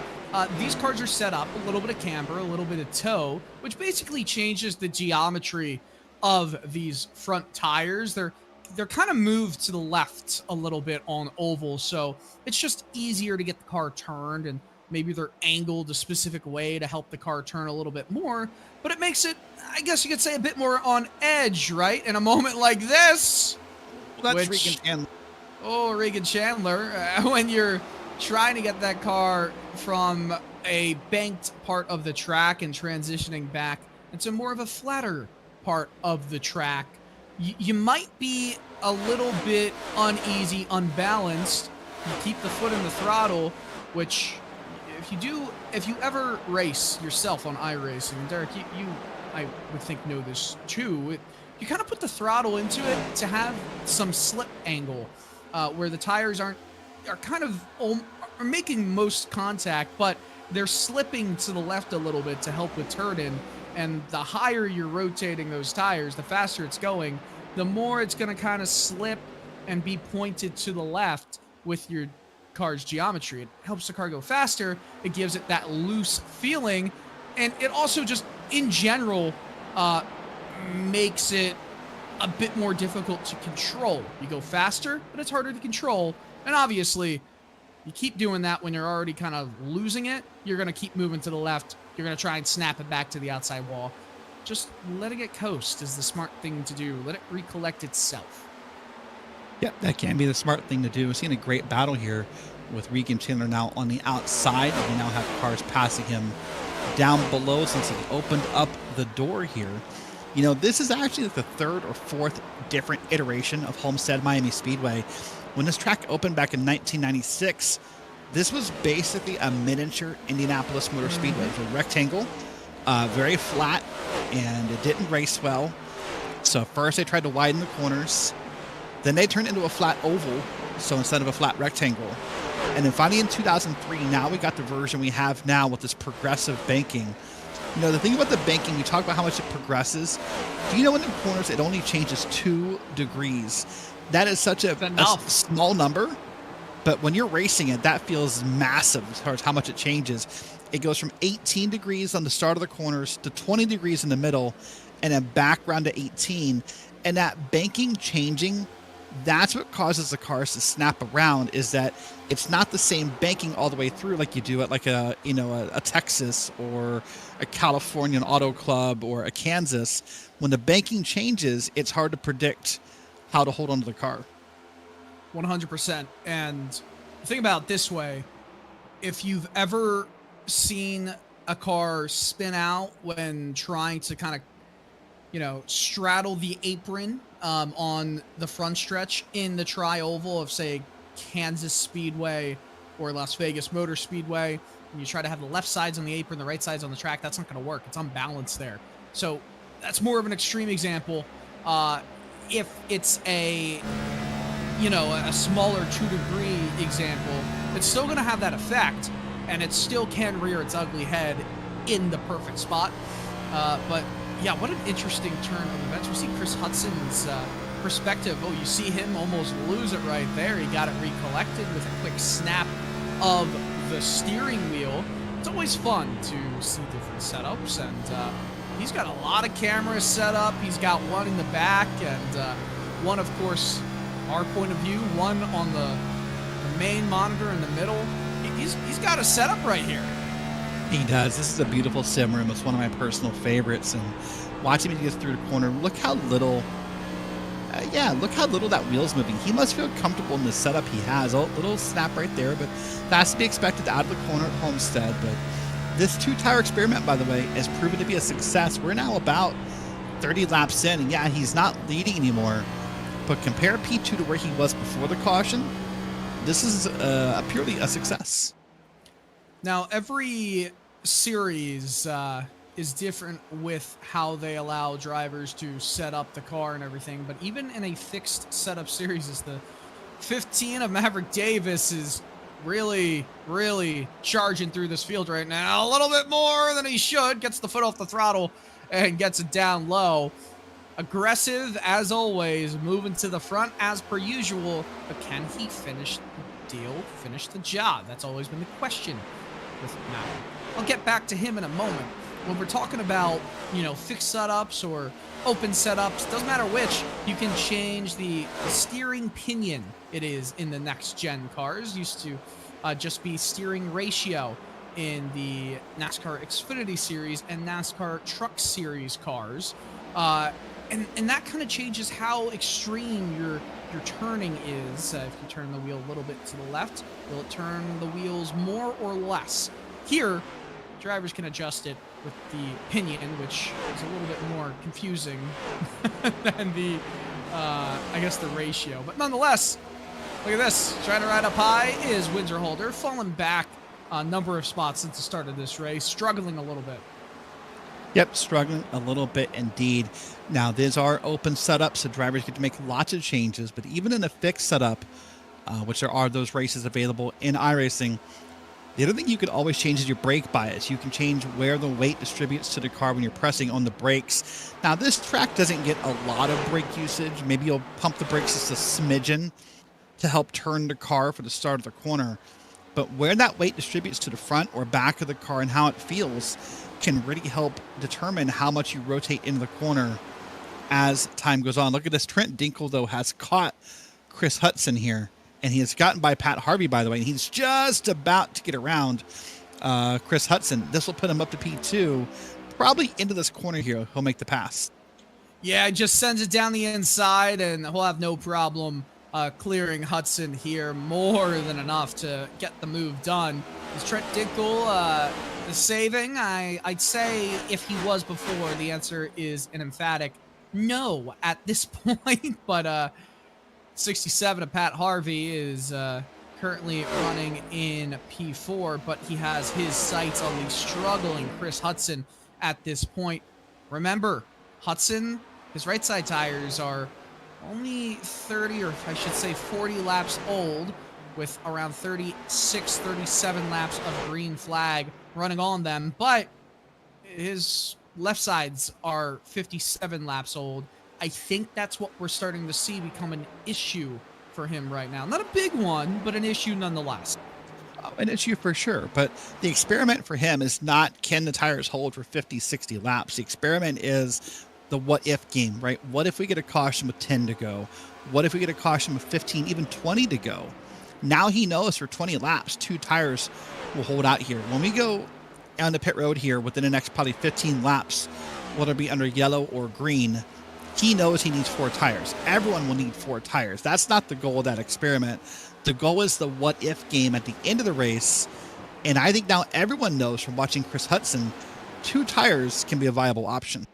these cars are set up a little bit of camber, a little bit of toe, which basically changes the geometry of these front tires. They're kind of moved to the left a little bit on oval, so it's just easier to get the car turned, and maybe they're angled a specific way to help the car turn a little bit more, but it makes it, I guess you could say, a bit more on edge, right? In a moment like this. Well, that's Regan Chandler. Oh, Regan Chandler. When you're trying to get that car from a banked part of the track and transitioning back into more of a flatter part of the track, you might be a little bit uneasy, unbalanced. You keep the foot in the throttle, which... If you ever race yourself on iRacing, and Derek, you I would think know this too, you kind of put the throttle into it to have some slip angle, where the tires are making most contact, but they're slipping to the left a little bit to help with turn-in, and the higher you're rotating those tires, the faster it's going, the more it's going to kind of slip and be pointed to the left with your car's geometry. It helps the car go faster. It gives it that loose feeling. And it also just, in general, makes it a bit more difficult to control. You go faster, but it's harder to control. And obviously, you keep doing that when you're already kind of losing it. You're going to keep moving to the left. You're going to try and snap it back to the outside wall. Just letting it coast is the smart thing to do. Let it recollect itself. Yep, that can be the smart thing to do. We're seeing a great battle here with Regan Chandler now on the outside. We now have cars passing him down below since he opened up the door here. You know, this is actually like the third or fourth different iteration of Homestead Miami Speedway. When this track opened back in 1996, this was basically a miniature Indianapolis Motor Speedway. It was a rectangle, very flat, and it didn't race well. So first they tried to widen the corners. Then they turned into a flat oval, so instead of a flat rectangle. And then finally in 2003, now we got the version we have now with this progressive banking. You know, the thing about the banking, you talk about how much it progresses. Do you know in the corners it only changes 2 degrees? That is such a small number, but when you're racing it, that feels massive as far as how much it changes. It goes from 18 degrees on the start of the corners to 20 degrees in the middle, and then back around to 18. And that banking changing, that's what causes the cars to snap around, is that it's not the same banking all the way through like you do at like a Texas or a Californian Auto Club or a Kansas. When the banking changes, it's hard to predict how to hold onto the car. 100%. And think about it this way. If you've ever seen a car spin out when trying to kind of, straddle the apron on the front stretch in the tri-oval of, say, Kansas Speedway or Las Vegas Motor Speedway, and you try to have the left sides on the apron, the right sides on the track, that's not going to work. It's unbalanced there. So that's more of an extreme example. If it's a smaller 2-degree example, it's still going to have that effect, and it still can rear its ugly head in the perfect spot. But yeah, what an interesting turn of events. We see Chris Hudson's perspective. Oh, you see him almost lose it right there. He got it recollected with a quick snap of the steering wheel. It's always fun to see different setups, and he's got a lot of cameras set up. He's got one in the back, and one, of course, our point of view, one on the main monitor in the middle. He's got a setup right here. He does. This is a beautiful sim room. It's one of my personal favorites. And watching him get through the corner, look how little, look how little that wheel's moving. He must feel comfortable in the setup he has. A little snap right there, but that's to be expected out of the corner at Homestead. But this 2-tire experiment, by the way, has proven to be a success. We're now about 30 laps in, and yeah, he's not leading anymore. But compare P2 to where he was before the caution, this is purely a success. Now, every series is different with how they allow drivers to set up the car and everything, but even in a fixed setup series, is the 15 of Maverick Davis is really, really charging through this field right now. A little bit more than he should. Gets the foot off the throttle and gets it down low. Aggressive, as always, moving to the front as per usual, but can he finish the deal, finish the job? That's always been the question with Maverick. I'll get back to him in a moment. When we're talking about, fixed setups or open setups, doesn't matter which, you can change the steering pinion it is in the next gen cars. Used to just be steering ratio in the NASCAR Xfinity Series and NASCAR Truck Series cars. And that kind of changes how extreme your turning is. If you turn the wheel a little bit to the left, will it turn the wheels more or less? Here, drivers can adjust it with the pinion, which is a little bit more confusing than the, the ratio. But nonetheless, look at this. Trying to ride up high is Windsor Holder, falling back a number of spots since the start of this race, struggling a little bit. Yep, struggling a little bit indeed. Now, these are open setups, so drivers get to make lots of changes, but even in a fixed setup, which there are those races available in iRacing, the other thing you can always change is your brake bias. You can change where the weight distributes to the car when you're pressing on the brakes. Now, this track doesn't get a lot of brake usage. Maybe you'll pump the brakes just a smidgen to help turn the car for the start of the corner. But where that weight distributes to the front or back of the car and how it feels can really help determine how much you rotate into the corner as time goes on. Look at this. Trent Dinkle, though, has caught Chris Hudson here, and he has gotten by Pat Harvey, by the way. And he's just about to get around Chris Hudson. This will put him up to P2, probably into this corner here. He'll make the pass. Yeah, just sends it down the inside, and he'll have no problem clearing Hudson here. More than enough to get the move done. Is Trent Dinkle saving? I'd say if he was before, the answer is an emphatic no at this point. But 67 of Pat Harvey is currently running in P4, but he has his sights on the struggling Chris Hudson at this point. Remember, Hudson, his right side tires are only 30, or I should say 40 laps old, with around 36, 37 laps of green flag running on them, but his left sides are 57 laps old. I think that's what we're starting to see become an issue for him right now. Not a big one, but an issue nonetheless. An issue for sure. But the experiment for him is not, can the tires hold for 50, 60 laps? The experiment is the what if game, right? What if we get a caution with 10 to go? What if we get a caution with 15, even 20 to go? Now he knows for 20 laps, 2 tires will hold out here. When we go on the pit road here within the next probably 15 laps, whether it be under yellow or green, he knows he needs 4 tires. Everyone will need 4 tires. That's not the goal of that experiment. The goal is the what if game at the end of the race. And I think now everyone knows from watching Chris Hudson, 2 tires can be a viable option.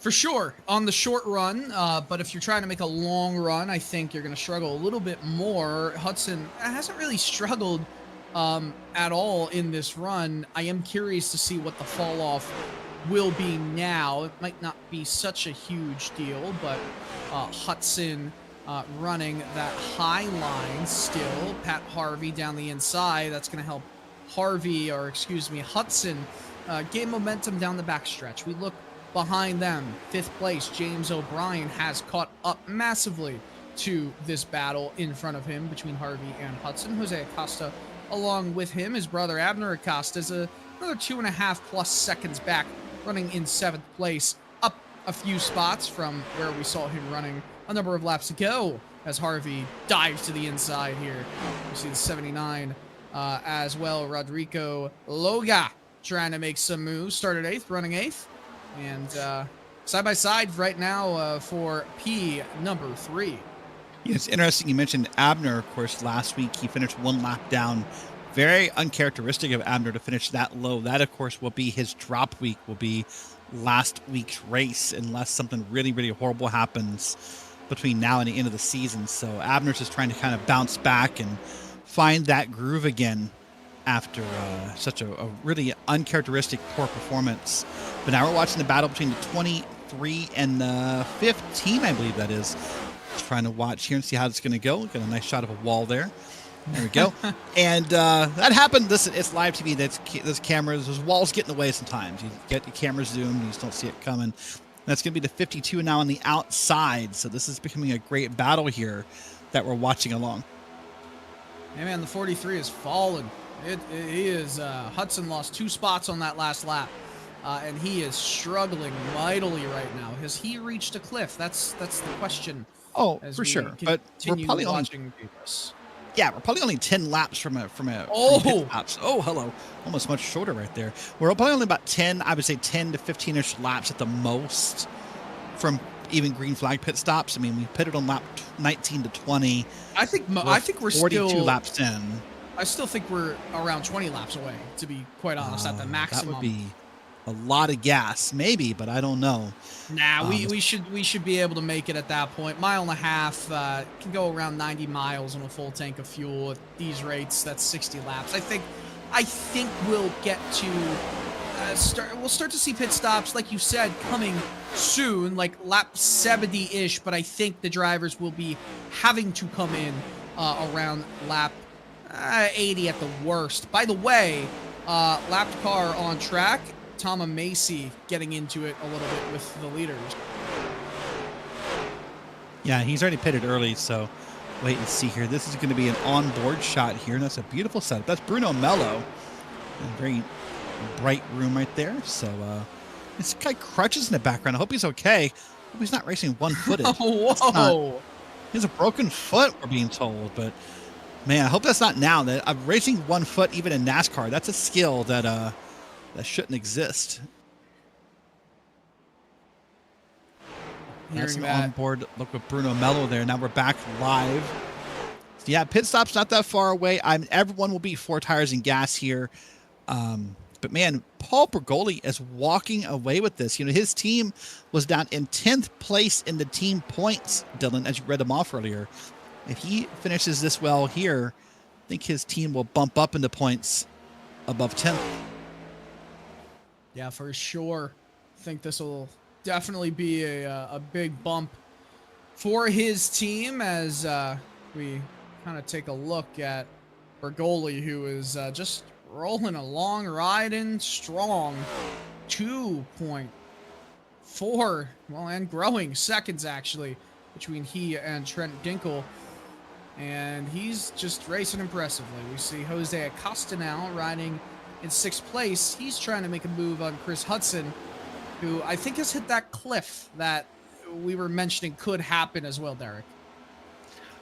For sure, on the short run, but if you're trying to make a long run, I think you're going to struggle a little bit more. Hudson hasn't really struggled at all in this run. I am curious to see what the fall off will be now. It might not be such a huge deal, but Hudson running that high line still. Pat Harvey down the inside. That's going to help Hudson gain momentum down the backstretch. We look behind them, 5th place, James O'Brien has caught up massively to this battle in front of him between Harvey and Hudson. Jose Acosta along with him. His brother Abner Acosta is another 2.5+ seconds back, running in 7th place, up a few spots from where we saw him running a number of laps ago as Harvey dives to the inside here. You see the 79 as well. Rodrigo Loga trying to make some moves. Started 8th, running 8th. And side by side right now for P number 3. Yeah, it's interesting you mentioned Abner, of course, last week. He finished 1 lap down. Very uncharacteristic of Abner to finish that low. That, of course, will be his drop week, will be last week's race, unless something really, really horrible happens between now and the end of the season. So Abner's just trying to kind of bounce back and find that groove again after such a really uncharacteristic poor performance. But now we're watching the battle between the 23 and the 15, I believe that is. Just trying to watch here and see how it's going to go. Got a nice shot of a wall there. There we go. And that happened. Listen, it's live TV. Those cameras, those walls get in the way sometimes. You get your camera zoomed, you just don't see it coming. That's going to be the 52 now on the outside. So this is becoming a great battle here that we're watching along. Hey, man, the 43 has fallen. It is Hudson lost 2 spots on that last lap, and he is struggling mightily right now. Has he reached a cliff? That's the question. Oh, for sure. But we're probably watching this. Yeah, we're probably only 10 laps from pit laps. Oh, hello. Almost much shorter right there. We're probably only about 10, I would say 10 to 15-ish laps at the most from even green flag pit stops. I mean, we pitted on lap 19 to 20. I think we're 42 still laps in. I still think we're around 20 laps away, to be quite honest, at the maximum. That would be a lot of gas, maybe, but I don't know. Nah, we should be able to make it at that point. 1.5 miles can go around 90 miles on a full tank of fuel at these rates. That's 60 laps. I think we'll get to we'll start to see pit stops, like you said, coming soon, like lap 70-ish. But I think the drivers will be having to come in around lap 80 at the worst. By the way, lapped car on track. Tom Macy getting into it a little bit with the leaders. Yeah, he's already pitted early, so wait and see here. This is going to be an onboard shot here, and that's a beautiful setup. That's Bruno Mello. A very bright room right there. So this guy crutches in the background. I hope he's okay. I hope he's not racing one-footed. Whoa! He has a broken foot, we're being told, but man, I hope that's not now. That I'm racing 1 foot even in NASCAR. That's a skill that that shouldn't exist. That's an onboard look with Bruno Mello there. Now we're back live. So yeah, pit stop's not that far away. Everyone will be 4 tires and gas here. But man, Paul Bergoli is walking away with this. You know, his team was down in 10th place in the team points, Dylan, as you read them off earlier. If he finishes this well here, I think his team will bump up into points above 10th. Yeah, for sure. I think this will definitely be a big bump for his team as we kind of take a look at Bergoli, who is just rolling along, riding strong. 2.4, well, and growing seconds actually between he and Trent Dinkle. And he's just racing impressively. We see Jose Acosta now riding in 6th place. He's trying to make a move on Chris Hudson, who I think has hit that cliff that we were mentioning could happen as well, Derek.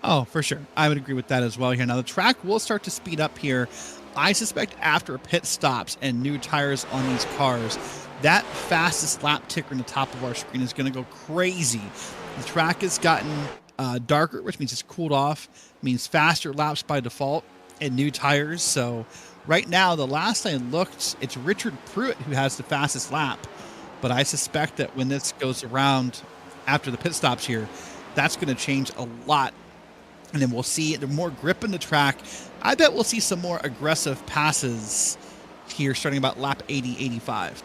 Oh, for sure. I would agree with that as well here. Now, the track will start to speed up here. I suspect after pit stops and new tires on these cars, that fastest lap ticker in the top of our screen is going to go crazy. The track has gotten darker, which means it's cooled off, means faster laps by default, and new tires. So right now, the last I looked, it's Richard Pruitt who has the fastest lap. But I suspect that when this goes around after the pit stops here, that's going to change a lot. And then we'll see the more grip in the track. I bet we'll see some more aggressive passes here starting about lap 80, 85.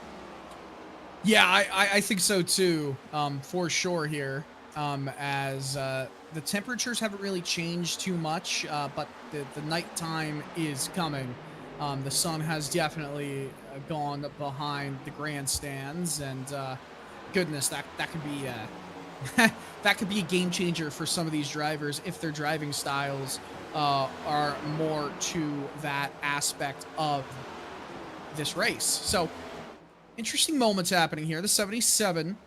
Yeah, I think so too, for sure here, as the temperatures haven't really changed too much, but the nighttime is coming. The sun has definitely gone behind the grandstands, and goodness, that could be that could be a game changer for some of these drivers if their driving styles are more to that aspect of this race. So interesting moments happening here. The 77,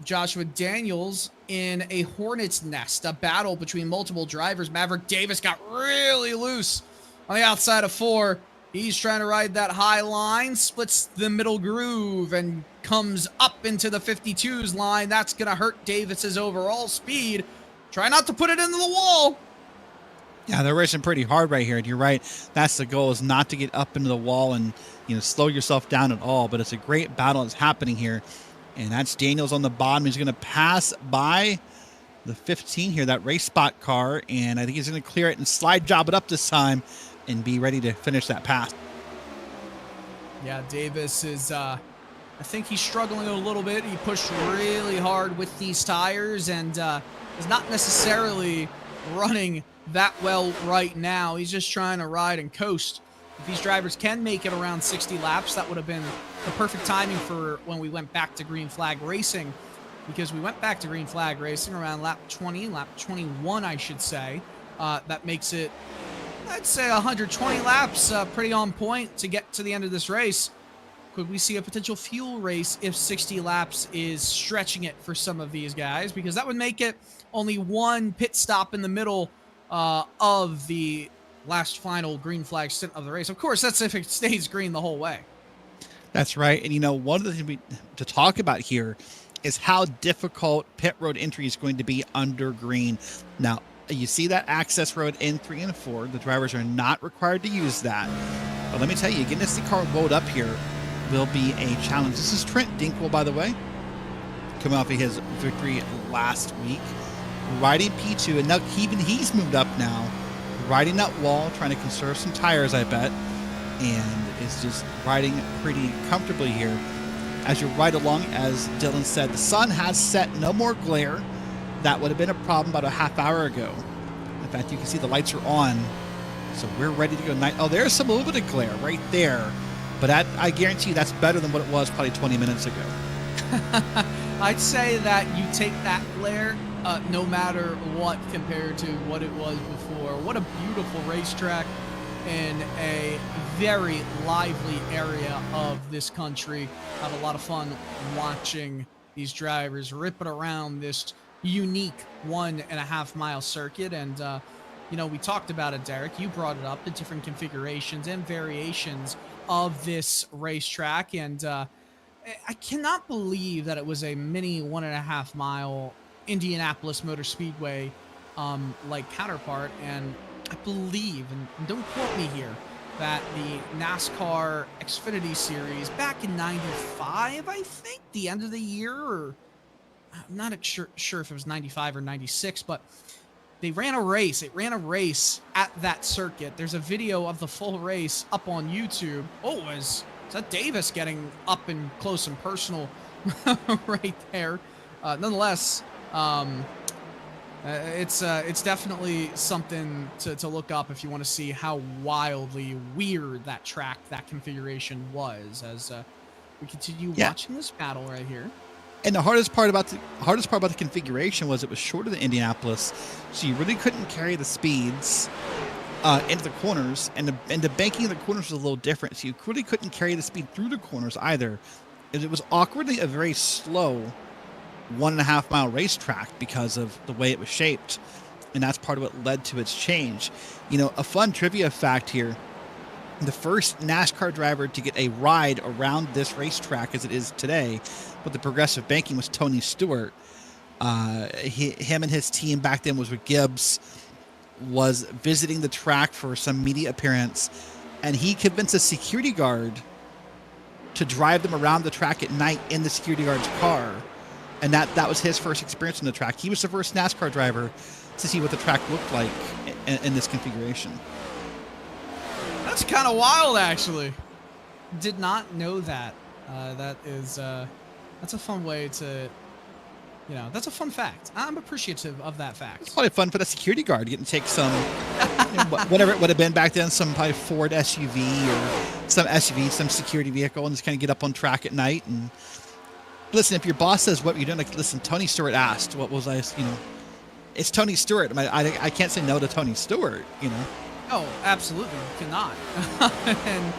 Joshua Daniels in a hornet's nest, a battle between multiple drivers. Maverick Davis got really loose on the outside of 4. He's trying to ride that high line, splits the middle groove, and comes up into the 52's line. That's going to hurt Davis's overall speed. Try not to put it into the wall. Yeah, they're racing pretty hard right here. And you're right. That's the goal, is not to get up into the wall and, slow yourself down at all. But it's a great battle that's happening here. And that's Daniels on the bottom. He's going to pass by the 15 here, that race spot car. And I think he's going to clear it and slide job it up this time and be ready to finish that pass. Yeah, Davis is, I think he's struggling a little bit. He pushed really hard with these tires and is not necessarily running that well right now. He's just trying to ride and coast. If these drivers can make it around 60 laps, that would have been the perfect timing for when we went back to green flag racing, because we went back to green flag racing around lap 20, lap 21, I should say. That makes it, I'd say, 120 laps, pretty on point to get to the end of this race. Could we see a potential fuel race if 60 laps is stretching it for some of these guys? Because that would make it only one pit stop in the middle of the last final green flag stint of the race. Of course, that's if it stays green the whole way. That's right. And, one of the things to talk about here is how difficult pit road entry is going to be under green. Now, you see that access road in 3 and 4. The drivers are not required to use that. But let me tell you, getting this car load up here will be a challenge. This is Trent Dinkle, by the way, coming off of his victory last week, riding P2, and now even he's moved up now, riding that wall, trying to conserve some tires, I bet, and is just riding pretty comfortably here. As you ride along, as Dylan said, the sun has set, no more glare. That would have been a problem about a half hour ago. In fact, you can see the lights are on, so we're ready to go night. Oh, there's a little bit of glare right there, but I guarantee you that's better than what it was probably 20 minutes ago. I'd say that you take that glare no matter what compared to what it was before. What a beautiful racetrack in a very lively area of this country. Had a lot of fun watching these drivers rip it around this unique 1.5 mile circuit. And, you know, we talked about it, Derek. You brought it up, the different configurations and variations of this racetrack. And I cannot believe that it was a mini 1.5 mile Indianapolis Motor Speedway like counterpart. And I believe, and don't quote me here, that the NASCAR Xfinity Series back in 95, I think, the end of the year, or I'm not sure if it was 95 or 96, but they ran a race. It ran a race at that circuit. There's a video of the full race up on YouTube. Oh, is that Davis getting up and close and personal right there? Nonetheless, it's definitely something to look up if you want to see how wildly weird that track, that configuration was, as we continue watching this battle right here. And the hardest part about the configuration was it was shorter than Indianapolis, so you really couldn't carry the speeds into the corners, and the banking of the corners was a little different, so you really couldn't carry the speed through the corners either. It was awkwardly a very slow 1.5 mile racetrack because of the way it was shaped, and that's part of what led to its change. You know, a fun trivia fact here: the first NASCAR driver to get a ride around this racetrack as it is today with the progressive banking was Tony Stewart. Him and his team back then was with Gibbs, was visiting the track for some media appearance, and he convinced a security guard to drive them around the track at night in the security guard's car. And that was his first experience on the track. He was the first NASCAR driver to see what the track looked like in this configuration. That's kind of wild, actually. Did not know that. That's a fun way to, you know, that's a fun fact. I'm appreciative of that fact. It's probably fun for the security guard getting to take some, you know, whatever it would have been back then, some probably Ford SUV or some SUV, some security vehicle, and just kind of get up on track at night. And listen, if your boss says what you're doing, like, listen, Tony Stewart asked, what was I, you know, it's Tony Stewart. I can't say no to Tony Stewart, you know. Oh, absolutely, you cannot. And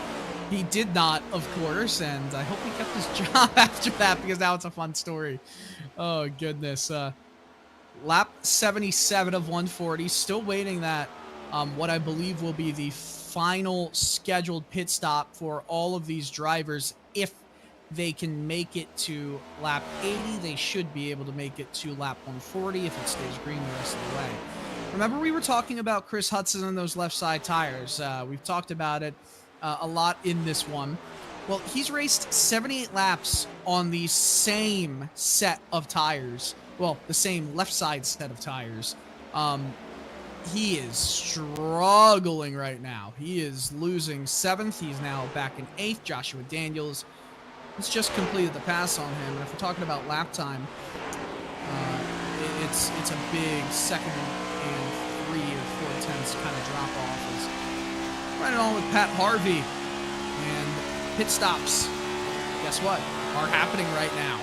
he did not, of course, and I hope he kept his job after that, because now it's a fun story. Oh, goodness. Lap 77 of 140, still waiting that what I believe will be the final scheduled pit stop for all of these drivers. If they can make it to lap 80, they should be able to make it to lap 140 if it stays green the rest of the way. Remember, we were talking about Chris Hudson and those left side tires. We've talked about it a lot in this one. Well, he's raced 78 laps on the same set of tires. Well, the same left side set of tires. He is struggling right now. He is losing 7th. He's now back in 8th. Joshua Daniels has just completed the pass on him. And if we're talking about lap time, it's a big 2nd and 3 or 4 tenths kind of drop off. Is running on with Pat Harvey, and pit stops, guess what, are happening right now.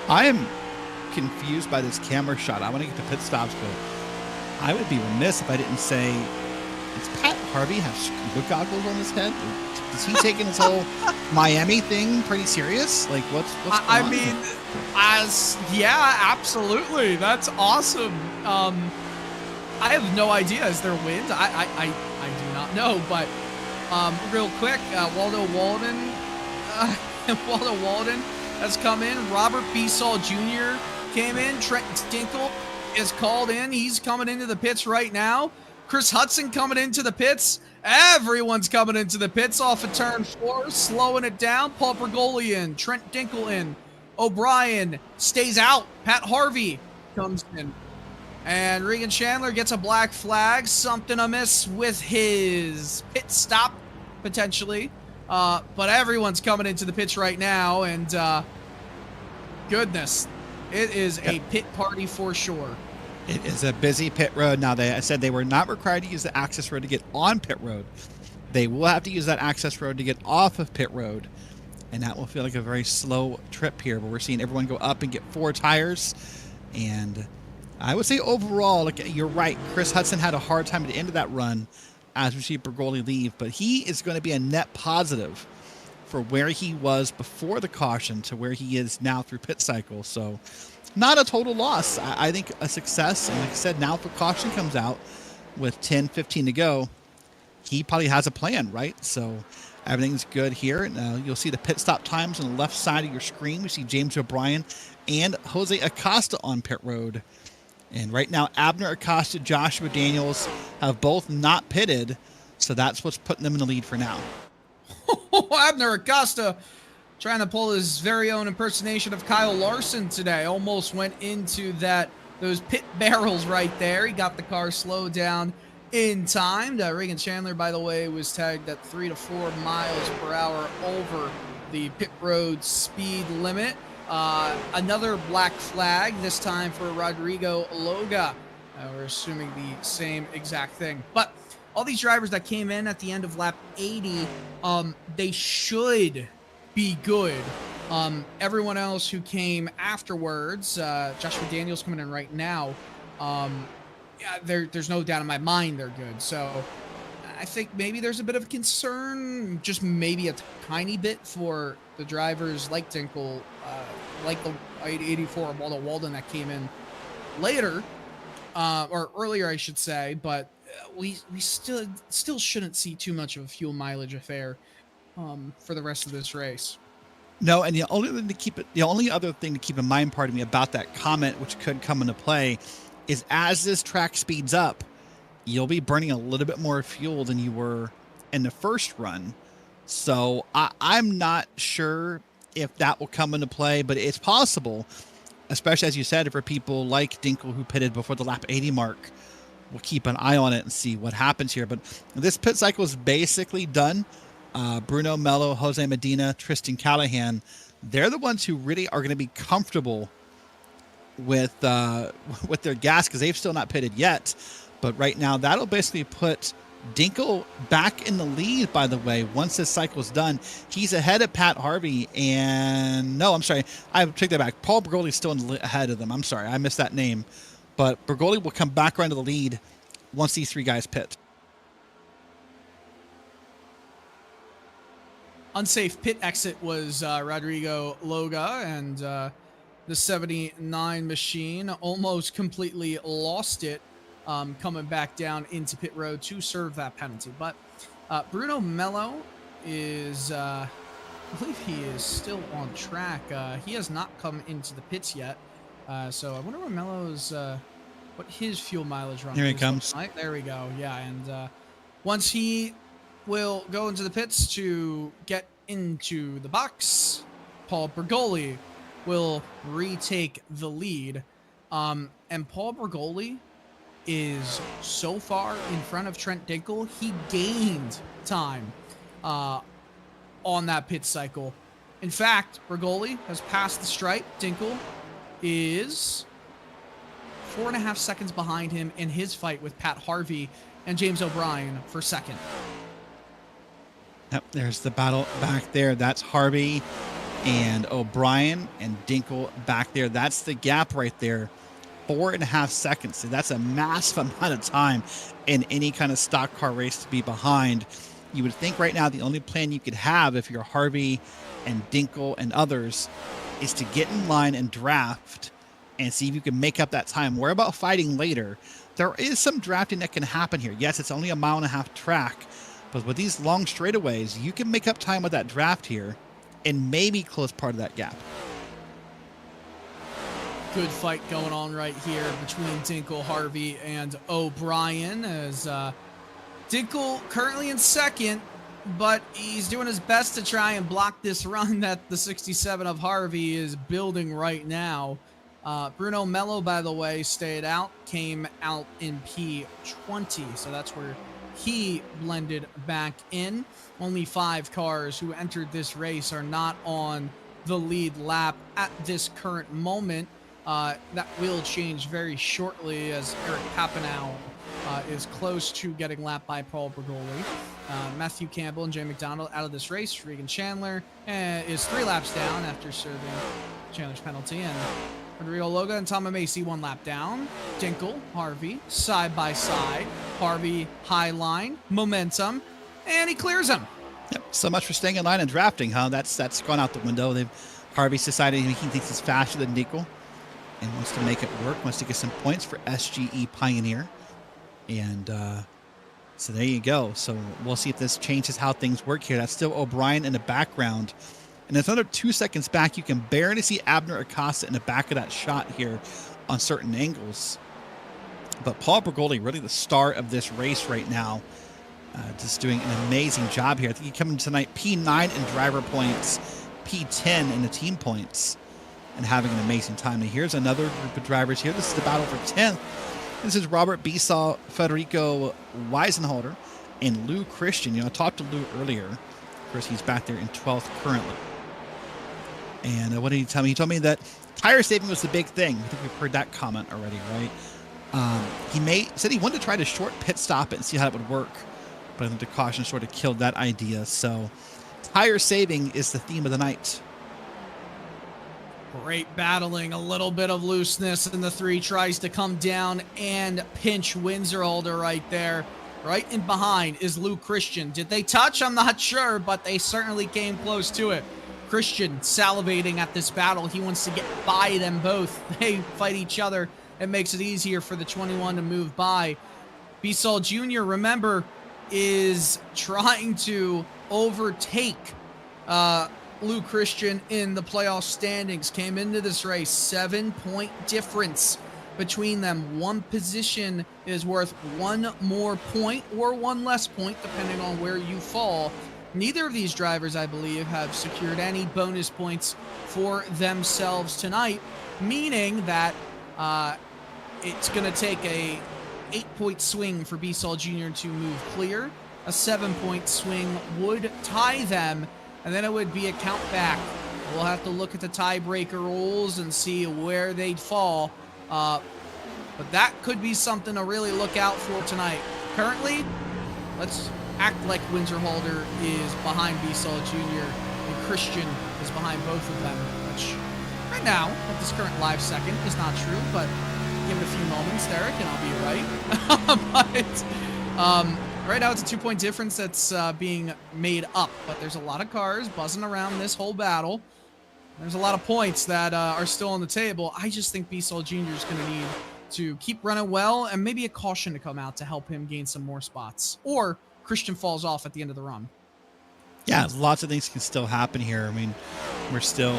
I am confused by this camera shot. I want to get to pit stops, but I would be remiss if I didn't say, does Pat Harvey have scuba goggles on his head? Is he taking his whole Miami thing pretty serious? Like, what's going on? I mean, yeah, absolutely. That's awesome. I have no idea. Is there wind? I do not know, but real quick, Waldo Walden has come in. Robert Beasall Jr. came in. Trent Dinkle is called in. He's coming into the pits right now. Chris Hudson coming into the pits. Everyone's coming into the pits off of turn 4, slowing it down. Paul Bergoli in. Trent Dinkle in. O'Brien stays out. Pat Harvey comes in. And Regan Chandler gets a black flag. Something amiss with his pit stop, potentially. But everyone's coming into the pits right now. And goodness, it is a pit party for sure. It is a busy pit road. Now, I said they were not required to use the access road to get on pit road. They will have to use that access road to get off of pit road. And that will feel like a very slow trip here. But we're seeing everyone go up and get 4 tires. And I would say overall, like you're right, Chris Hudson had a hard time at the end of that run as we see Bergoli leave, but he is going to be a net positive for where he was before the caution to where he is now through pit cycle. So not a total loss. I think a success. And like I said, now if the caution comes out with 10, 15 to go, he probably has a plan, right? So everything's good here. You'll see the pit stop times on the left side of your screen. We see James O'Brien and Jose Acosta on pit road. And right now, Abner Acosta, Joshua Daniels have both not pitted. So that's what's putting them in the lead for now. Abner Acosta trying to pull his very own impersonation of Kyle Larson today. Almost went into those pit barrels right there. He got the car slowed down in time. Regan Chandler, by the way, was tagged at 3 to 4 miles per hour over the pit road speed limit. Another black flag, this time for Rodrigo Loga. We're assuming the same exact thing. But all these drivers that came in at the end of lap 80, they should be good. Everyone else who came afterwards, Joshua Daniels coming in right now, there's no doubt in my mind they're good. So I think maybe there's a bit of concern, just maybe a tiny bit for the drivers like Dinkel, like the 84 Walden that came in later, or earlier, I should say. But we still shouldn't see too much of a fuel mileage affair for the rest of this race. No, and the only other thing to keep in mind, pardon me, about that comment, which could come into play, is as this track speeds up, you'll be burning a little bit more fuel than you were in the first run. So I'm not sure if that will come into play, but it's possible, especially as you said, for people like Dinkel who pitted before the lap 80 mark. We'll keep an eye on it and see what happens here. But this pit cycle is basically done. Bruno Mello, Jose Medina, Tristan Callahan, they're the ones who really are going to be comfortable with their gas because they've still not pitted yet. But right now, that'll basically put Dinkel back in the lead, by the way, once this cycle's done. He's ahead of Pat Harvey and... No, I'm sorry. I take that back. Paul Bergoli's still ahead of them. I'm sorry. I missed that name. But Bergoli will come back around to the lead once these three guys pit. Unsafe pit exit was Rodrigo Loga, and the 79 machine almost completely lost it coming back down into pit road to serve that penalty. But Bruno Mello is, I believe he is still on track. He has not come into the pits yet. So I wonder where Mello's, what his fuel mileage run is. Here he comes. There we go. Yeah, and once he will go into the pits to get into the box, Paul Bergoli will retake the lead. And Paul Bergoli is so far in front of Trent Dinkel, he gained time on that pit cycle. In fact, Bergoli has passed the stripe. Dinkel is 4.5 seconds behind him in his fight with Pat Harvey and James O'Brien for second. Yep, there's the battle back there. That's Harvey and O'Brien and Dinkel back there. That's the gap right there. 4.5 seconds. So that's a massive amount of time in any kind of stock car race to be behind. You would think right now the only plan you could have if you're Harvey and Dinkel and others is to get in line and draft and see if you can make up that time. Worry about fighting later. There is some drafting that can happen here. Yes, it's only a 1.5 mile track, but with these long straightaways, you can make up time with that draft here and maybe close part of that gap. Good fight going on right here between Dinkel, Harvey, and O'Brien, as Dinkel currently in second, but he's doing his best to try and block this run that the 67 of Harvey is building right now. Bruno Mello, by the way, stayed out, came out in P20, so that's where he blended back in. Only 5 cars who entered this race are not on the lead lap at this current moment. That will change very shortly as Eric Papineau is close to getting lapped by Paul Bergoli. Matthew Campbell and Jay McDonald out of this race. Regan Chandler is 3 laps down after serving Chandler's penalty. And Rodrigo Loga and Tom Macy 1 lap down. Dinkle, Harvey, side by side. Harvey, high line, momentum, and he clears him. Yep. So much for staying in line and drafting, huh? That's gone out the window. Harvey's decided he thinks he's faster than Dinkle and wants to make it work, wants to get some points for SGE Pioneer. And so there you go. So we'll see if this changes how things work here. That's still O'Brien in the background. And it's under 2 seconds back. You can barely see Abner Acosta in the back of that shot here on certain angles. But Paul Bergoldi, really the star of this race right now, just doing an amazing job here. I think he coming tonight P9 in driver points, P10 in the team points, and having an amazing time. And here's another group of drivers here. This is the battle for 10th. This is Robert Bisol, Federico Weisenholder, and Lou Christian. You know, I talked to Lou earlier. Of course, he's back there in 12th currently. And what did he tell me? He told me that tire saving was the big thing. I think we've heard that comment already, right? He said he wanted to try to short pit stop it and see how it would work. But I think the caution sort of killed that idea. So tire saving is the theme of the night. Great battling, a little bit of looseness in the 3, tries to come down and pinch Windsor right there. Right in behind is Lou Christian. Did they touch? I'm not sure, but they certainly came close to it. Christian salivating at this battle. He wants to get by them both. They fight each other. It makes it easier for the 21 to move by. Bisol Jr., remember, is trying to overtake Lou Christian in the playoff standings. Came into this race, 7-point difference between them. One position is worth 1 more point or 1 less point, depending on where you fall. Neither of these drivers, I believe, have secured any bonus points for themselves tonight, meaning that it's going to take a 8-point swing for Bisol Jr. to move clear. A 7-point swing would tie them, and then it would be a count back. We'll have to look at the tiebreaker rules and see where they'd fall. But that could be something to really look out for tonight. Currently, let's act like Winterhalter is behind Bisol Jr. and Christian is behind both of them, which right now, at this current live second, is not true, but give it a few moments, Derek, and I'll be right. But right now it's a 2-point difference that's being made up, but there's a lot of cars buzzing around this whole battle. There's a lot of points that are still on the table. I just think Bisol Jr. is going to need to keep running well and maybe a caution to come out to help him gain some more spots. Or Christian falls off at the end of the run. Yeah, lots of things can still happen here. I mean, we're still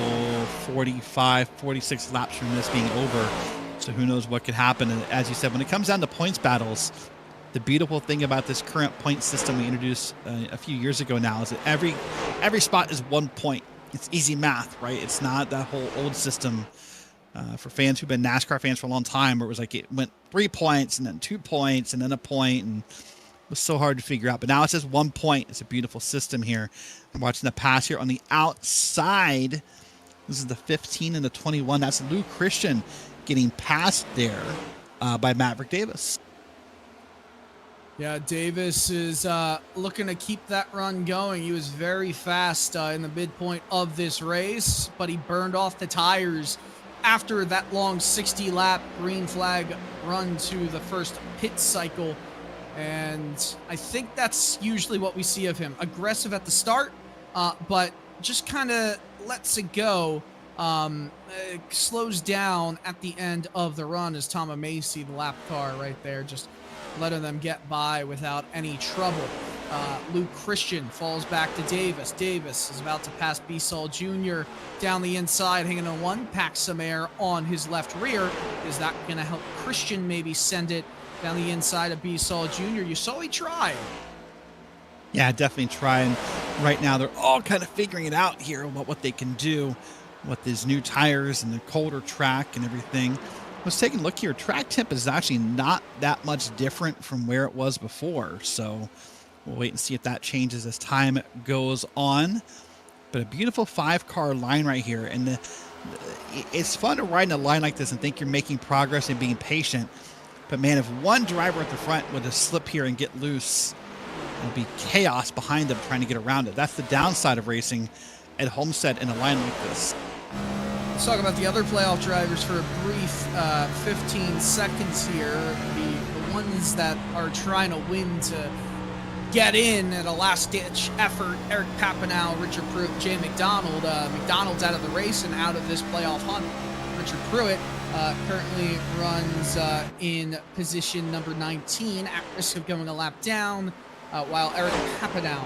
45, 46 laps from this being over. So who knows what could happen. And as you said, when it comes down to points battles, the beautiful thing about this current point system we introduced a few years ago now is that every spot is 1 point. It's easy math, right? It's not that whole old system for fans who've been NASCAR fans for a long time where it was like it went 3 points and then 2 points and then a point, and it was so hard to figure out. But now it's just 1 point. It's a beautiful system here. I'm watching the pass here on the outside. This is the 15 and the 21. That's Lou Christian getting passed there by Maverick Davis. Yeah, Davis is looking to keep that run going. He was very fast in the midpoint of this race, but he burned off the tires after that long 60-lap green flag run to the first pit cycle. And I think that's usually what we see of him. Aggressive at the start, but just kind of lets it go. Slows down at the end of the run as Tom Macy, the lap car right there, just letting them get by without any trouble. Luke Christian falls back to Davis. Davis is about to pass Bisol Jr. down the inside, hanging on one, packs some air on his left rear. Is that going to help Christian maybe send it down the inside of Bisol Jr.? You saw he tried. Yeah, definitely trying. Right now, they're all kind of figuring it out here about what they can do with these new tires and the colder track and everything. Let's take a look here. Track temp is actually not that much different from where it was before. So we'll wait and see if that changes as time goes on. But a beautiful 5-car line right here. And it's fun to ride in a line like this and think you're making progress and being patient. But man, if one driver at the front would just slip here and get loose, it'll be chaos behind them trying to get around it. That's the downside of racing at Homestead in a line like this. Let's talk about the other playoff drivers for a brief 15 seconds here. The ones that are trying to win to get in at a last-ditch effort. Eric Papanow, Richard Pruitt, Jay McDonald. McDonald's out of the race and out of this playoff hunt. Richard Pruitt currently runs in position number 19, at risk of going a lap down, while Eric Papanow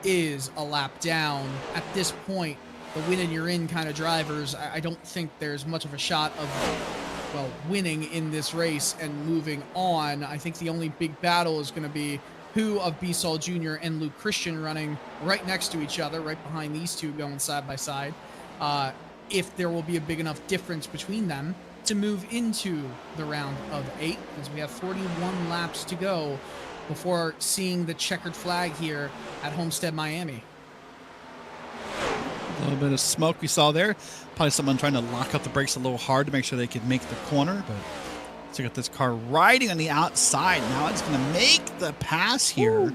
is a lap down. At this point, the win and you're in kind of drivers, I don't think there's much of a shot of, well, winning in this race and moving on. I think the only big battle is going to be who of B-Sol Jr. and Luke Christian running right next to each other, right behind these two going side by side. If there will be a big enough difference between them to move into the round of 8, because we have 41 laps to go before seeing the checkered flag here at Homestead, Miami. A little bit of smoke we saw there. Probably someone trying to lock up the brakes a little hard to make sure they could make the corner. But let's look at this car riding on the outside. Now it's going to make the pass here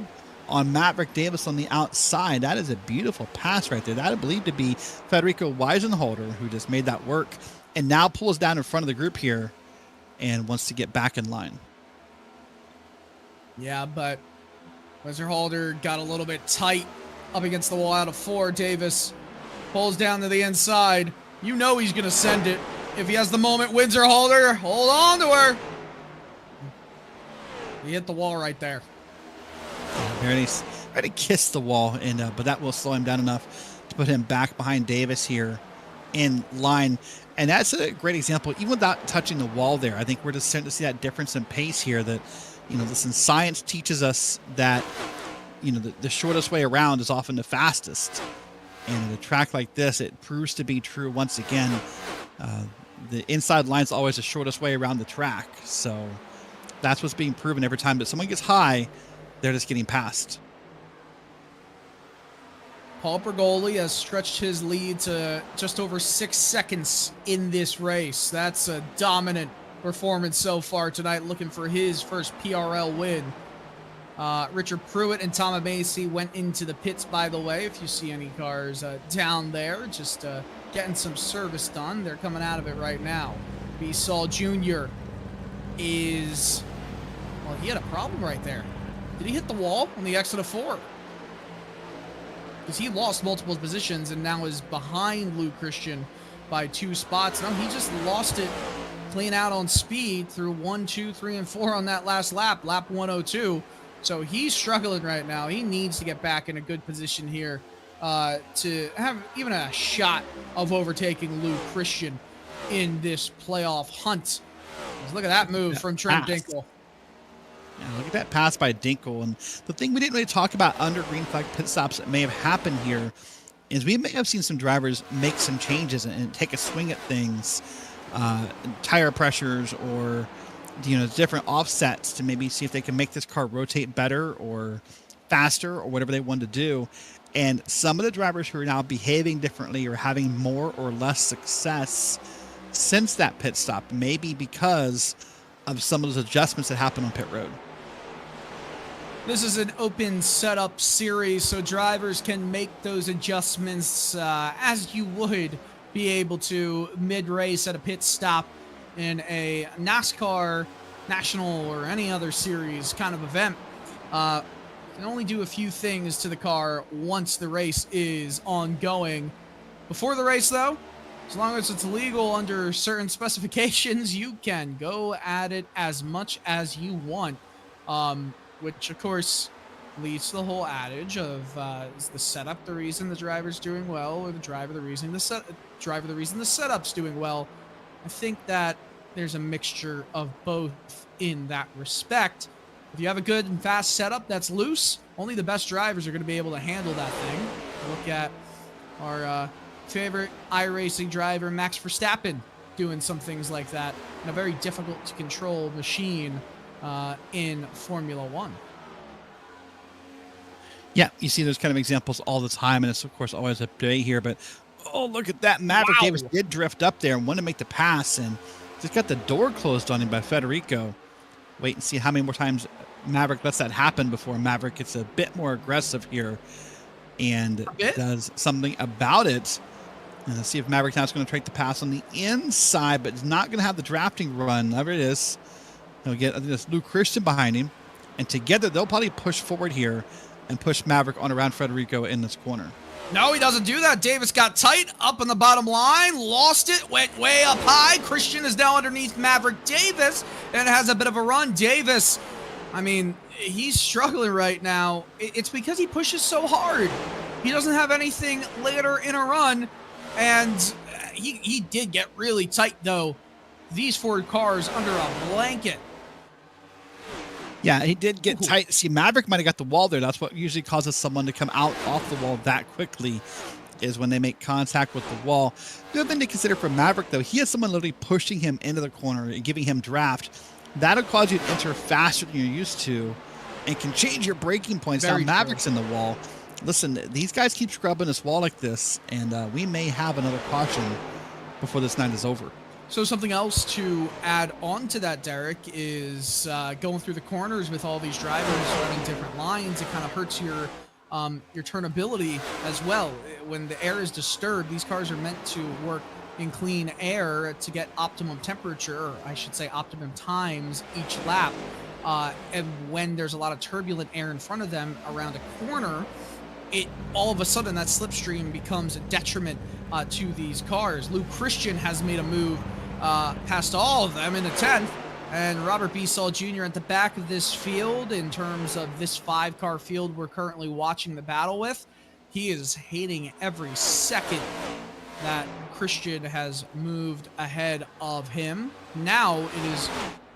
on Maverick Davis on the outside. That is a beautiful pass right there. That I believe to be Federico Weisenholder, who just made that work and now pulls down in front of the group here and wants to get back in line. Yeah, but Weisenholder got a little bit tight up against the wall out of 4. Davis pulls down to the inside. You know he's going to send it. If he has the moment, Weisenholder, hold on to her. He hit the wall right there. Ready to kiss the wall, and but that will slow him down enough to put him back behind Davis here in line. And that's a great example, even without touching the wall there. I think we're just starting to see that difference in pace here that, you know, listen, science teaches us that, you know, the shortest way around is often the fastest. And in a track like this, it proves to be true once again. The inside line is always the shortest way around the track. So that's what's being proven every time that someone gets high, they're just getting past. Paul Bergoli has stretched his lead to just over 6 seconds in this race. That's a dominant performance so far tonight, looking for his first PRL win. Richard Pruitt and Tom Macy went into the pits, by the way. If you see any cars down there, just getting some service done. They're coming out of it right now. B-Sol Jr. is... Well, he had a problem right there. Did he hit the wall on the exit of 4? Because he lost multiple positions and now is behind Luke Christian by 2 spots. No, he just lost it clean out on speed through 1, 2, 3, and 4 on that last lap, lap 102. So he's struggling right now. He needs to get back in a good position here to have even a shot of overtaking Luke Christian in this playoff hunt. Look at that move from Trent Dinkle. Yeah, look at that pass by Dinkle. And the thing we didn't really talk about under green flag pit stops that may have happened here is we may have seen some drivers make some changes and take a swing at things, tire pressures or, you know, different offsets to maybe see if they can make this car rotate better or faster or whatever they want to do. And some of the drivers who are now behaving differently or having more or less success since that pit stop, maybe because of some of those adjustments that happen on pit road. This is an open setup series, so drivers can make those adjustments as you would be able to mid-race at a pit stop in a NASCAR national or any other series kind of event. Can only do a few things to the car once the race is ongoing. Before the race, though, as long as it's legal under certain specifications, you can go at it as much as you want. Which, of course, leads to the whole adage of is the setup the reason the driver's doing well, or the driver the reason the setup's doing well? I think that there's a mixture of both in that respect. If you have a good and fast setup that's loose, only the best drivers are going to be able to handle that thing. Look at our favorite iRacing driver, Max Verstappen, doing some things like that in a very difficult to control machine in Formula One. Yeah, you see those kind of examples all the time, and it's, of course, always a debate here, but oh, look at that. Maverick Davis did drift up there and wanted to make the pass, and just got the door closed on him by Federico. Wait and see how many more times Maverick lets that happen before Maverick gets a bit more aggressive here and does something about it. And let's see if Maverick now is going to take the pass on the inside, but it's not going to have the drafting run. There it is. He'll get, I think it's Lou Christian behind him. And together, they'll probably push forward here and push Maverick on around Federico in this corner. No, he doesn't do that. Davis got tight up on the bottom line, lost it, went way up high. Christian is now underneath Maverick Davis and has a bit of a run. Davis, I mean, he's struggling right now. It's because he pushes so hard. He doesn't have anything later in a run, and he did get really tight, though. These Ford cars under a blanket. Yeah, he did get tight. See, Maverick might have got the wall there. That's what usually causes someone to come out off the wall that quickly, is when they make contact with the wall. Good thing to consider for Maverick, though. He has someone literally pushing him into the corner and giving him draft. That'll cause you to enter faster than you're used to and can change your braking points. Now Maverick's in the wall. Listen, these guys keep scrubbing this wall like this, and we may have another caution before this night is over. So something else to add on to that, Derek, is going through the corners with all these drivers running different lines. It kind of hurts your turnability as well. When the air is disturbed, these cars are meant to work in clean air to get optimum temperature, or I should say optimum times each lap. And when there's a lot of turbulent air in front of them around a corner, it all of a sudden that slipstream becomes a detriment to these cars. Luke Christian has made a move past all of them in the 10th, and Robert Beasall Jr. at the back of this field in terms of this 5-car field we're currently watching the battle with. He is hating every second that Christian has moved ahead of him. Now it is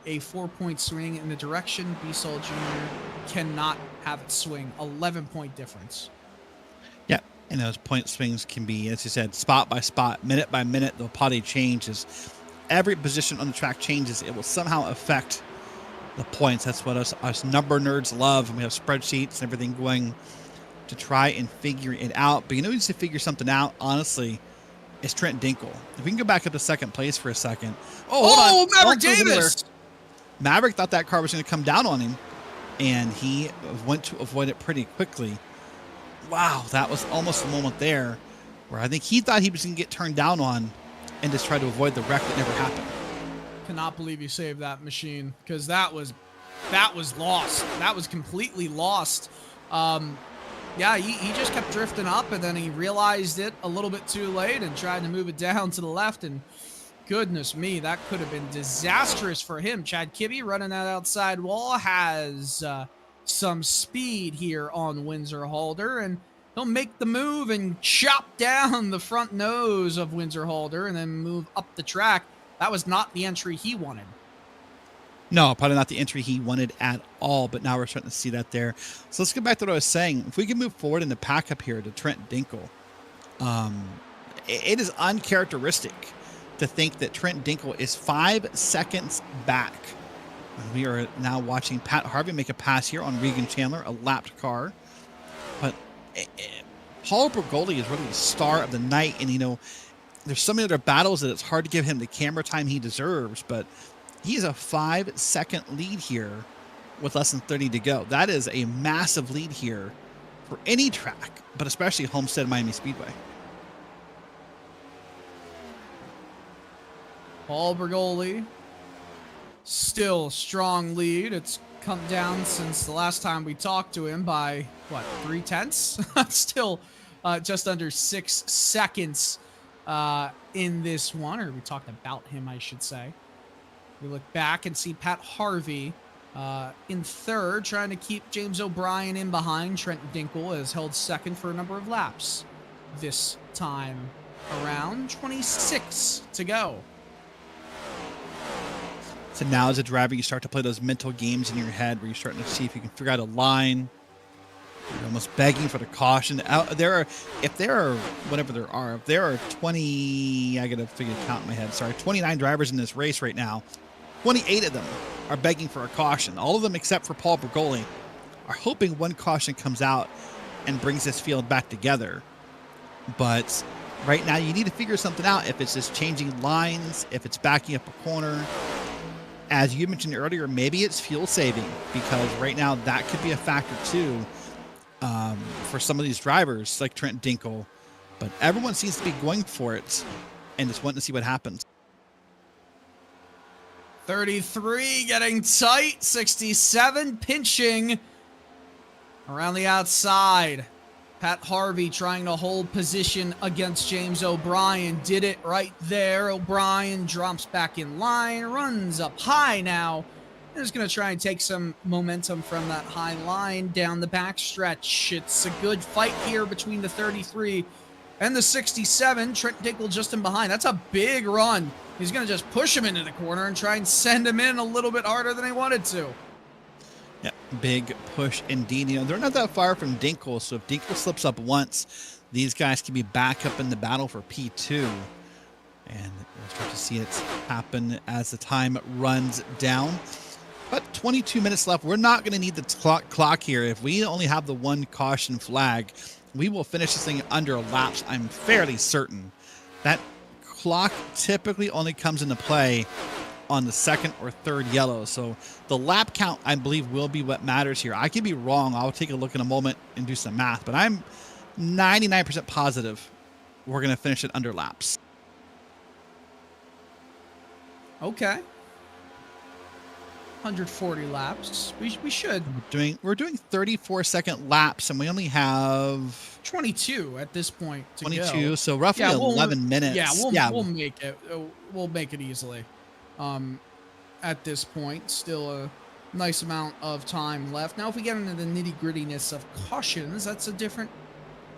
a 4-point swing in the direction. Beasall Jr. cannot have it swing. 11-point difference. Yeah, and those point swings can be, as you said, spot by spot, minute by minute. The potty changes. Every position on the track changes. It will somehow affect the points. That's what us number nerds love, and we have spreadsheets and everything going to try and figure it out. But you know who needs to figure something out, honestly, is Trent Dinkle. If we can go back up to second place for a second. Oh, hold on. Maverick Davis! Maverick thought that car was going to come down on him, and he went to avoid it pretty quickly. Wow, that was almost a moment there where I think he thought he was going to get turned down on and just try to avoid the wreck that never happened. Cannot believe you saved that machine, because that was lost. That was completely lost. Yeah, he just kept drifting up, and then he realized it a little bit too late and tried to move it down to the left, and goodness me, that could have been disastrous for him. Chad Kibbe running that outside wall has some speed here on Windsor Halder, and he'll make the move and chop down the front nose of Windsor Halder and then move up the track. That was not the entry he wanted. No, probably not the entry he wanted at all, but now we're starting to see that there. So let's get back to what I was saying. If we can move forward in the pack up here to Trent Dinkle, it is uncharacteristic to think that Trent Dinkle is 5 seconds back. We are now watching Pat Harvey make a pass here on Regan Chandler, a lapped car. But Paul Bergoli is really the star of the night. And, you know, there's so many other battles that it's hard to give him the camera time he deserves. But he's a 5-second lead here with less than 30 to go. That is a massive lead here for any track, but especially Homestead Miami Speedway. Paul Bergoli, still strong lead. It's come down since the last time we talked to him by, what, 0.3? Still just under 6 seconds in this one, or we talked about him, I should say. We look back and see Pat Harvey in third, trying to keep James O'Brien in behind. Trent Dinkle has held second for a number of laps this time around. 26 to go. So now as a driver, you start to play those mental games in your head where you're starting to see if you can figure out a line. You're almost begging for the caution. If there are 20, I got to figure the count in my head. Sorry, 29 drivers in this race right now. 28 of them are begging for a caution. All of them except for Paul Bergoli are hoping one caution comes out and brings this field back together. But right now you need to figure something out. If it's just changing lines, if it's backing up a corner. As you mentioned earlier, maybe it's fuel saving, because right now that could be a factor too for some of these drivers like Trent Dinkle But everyone seems to be going for it and just wanting to see what happens. 33 getting tight. 67 pinching around the outside. Pat Harvey trying to hold position against James O'Brien. Did it right there. O'Brien drops back in line, runs up high now. And is going to try and take some momentum from that high line down the backstretch. It's a good fight here between the 33 and the 67. Trent Dinkel just in behind. That's a big run. He's going to just push him into the corner and try and send him in a little bit harder than he wanted to. Yeah, big push indeed. You know, they're not that far from Dinkel, so if Dinkel slips up once, these guys can be back up in the battle for P2. And we'll start to see it happen as the time runs down. But 22 minutes left. We're not going to need the clock here. If we only have the one caution flag, we will finish this thing under laps. I'm fairly certain. That clock typically only comes into play on the second or third yellow. So the lap count, I believe, will be what matters here. I could be wrong. I'll take a look in a moment and do some math, but I'm 99% positive we're going to finish it under laps. Okay. 140 laps. We should. We're doing 34-second laps, and we only have 22 at this point to 22, go. so roughly 11 minutes. Yeah, we'll make it. We'll make it easily. At this point, still a nice amount of time left. Now, if we get into the nitty-grittiness of cautions, that's a different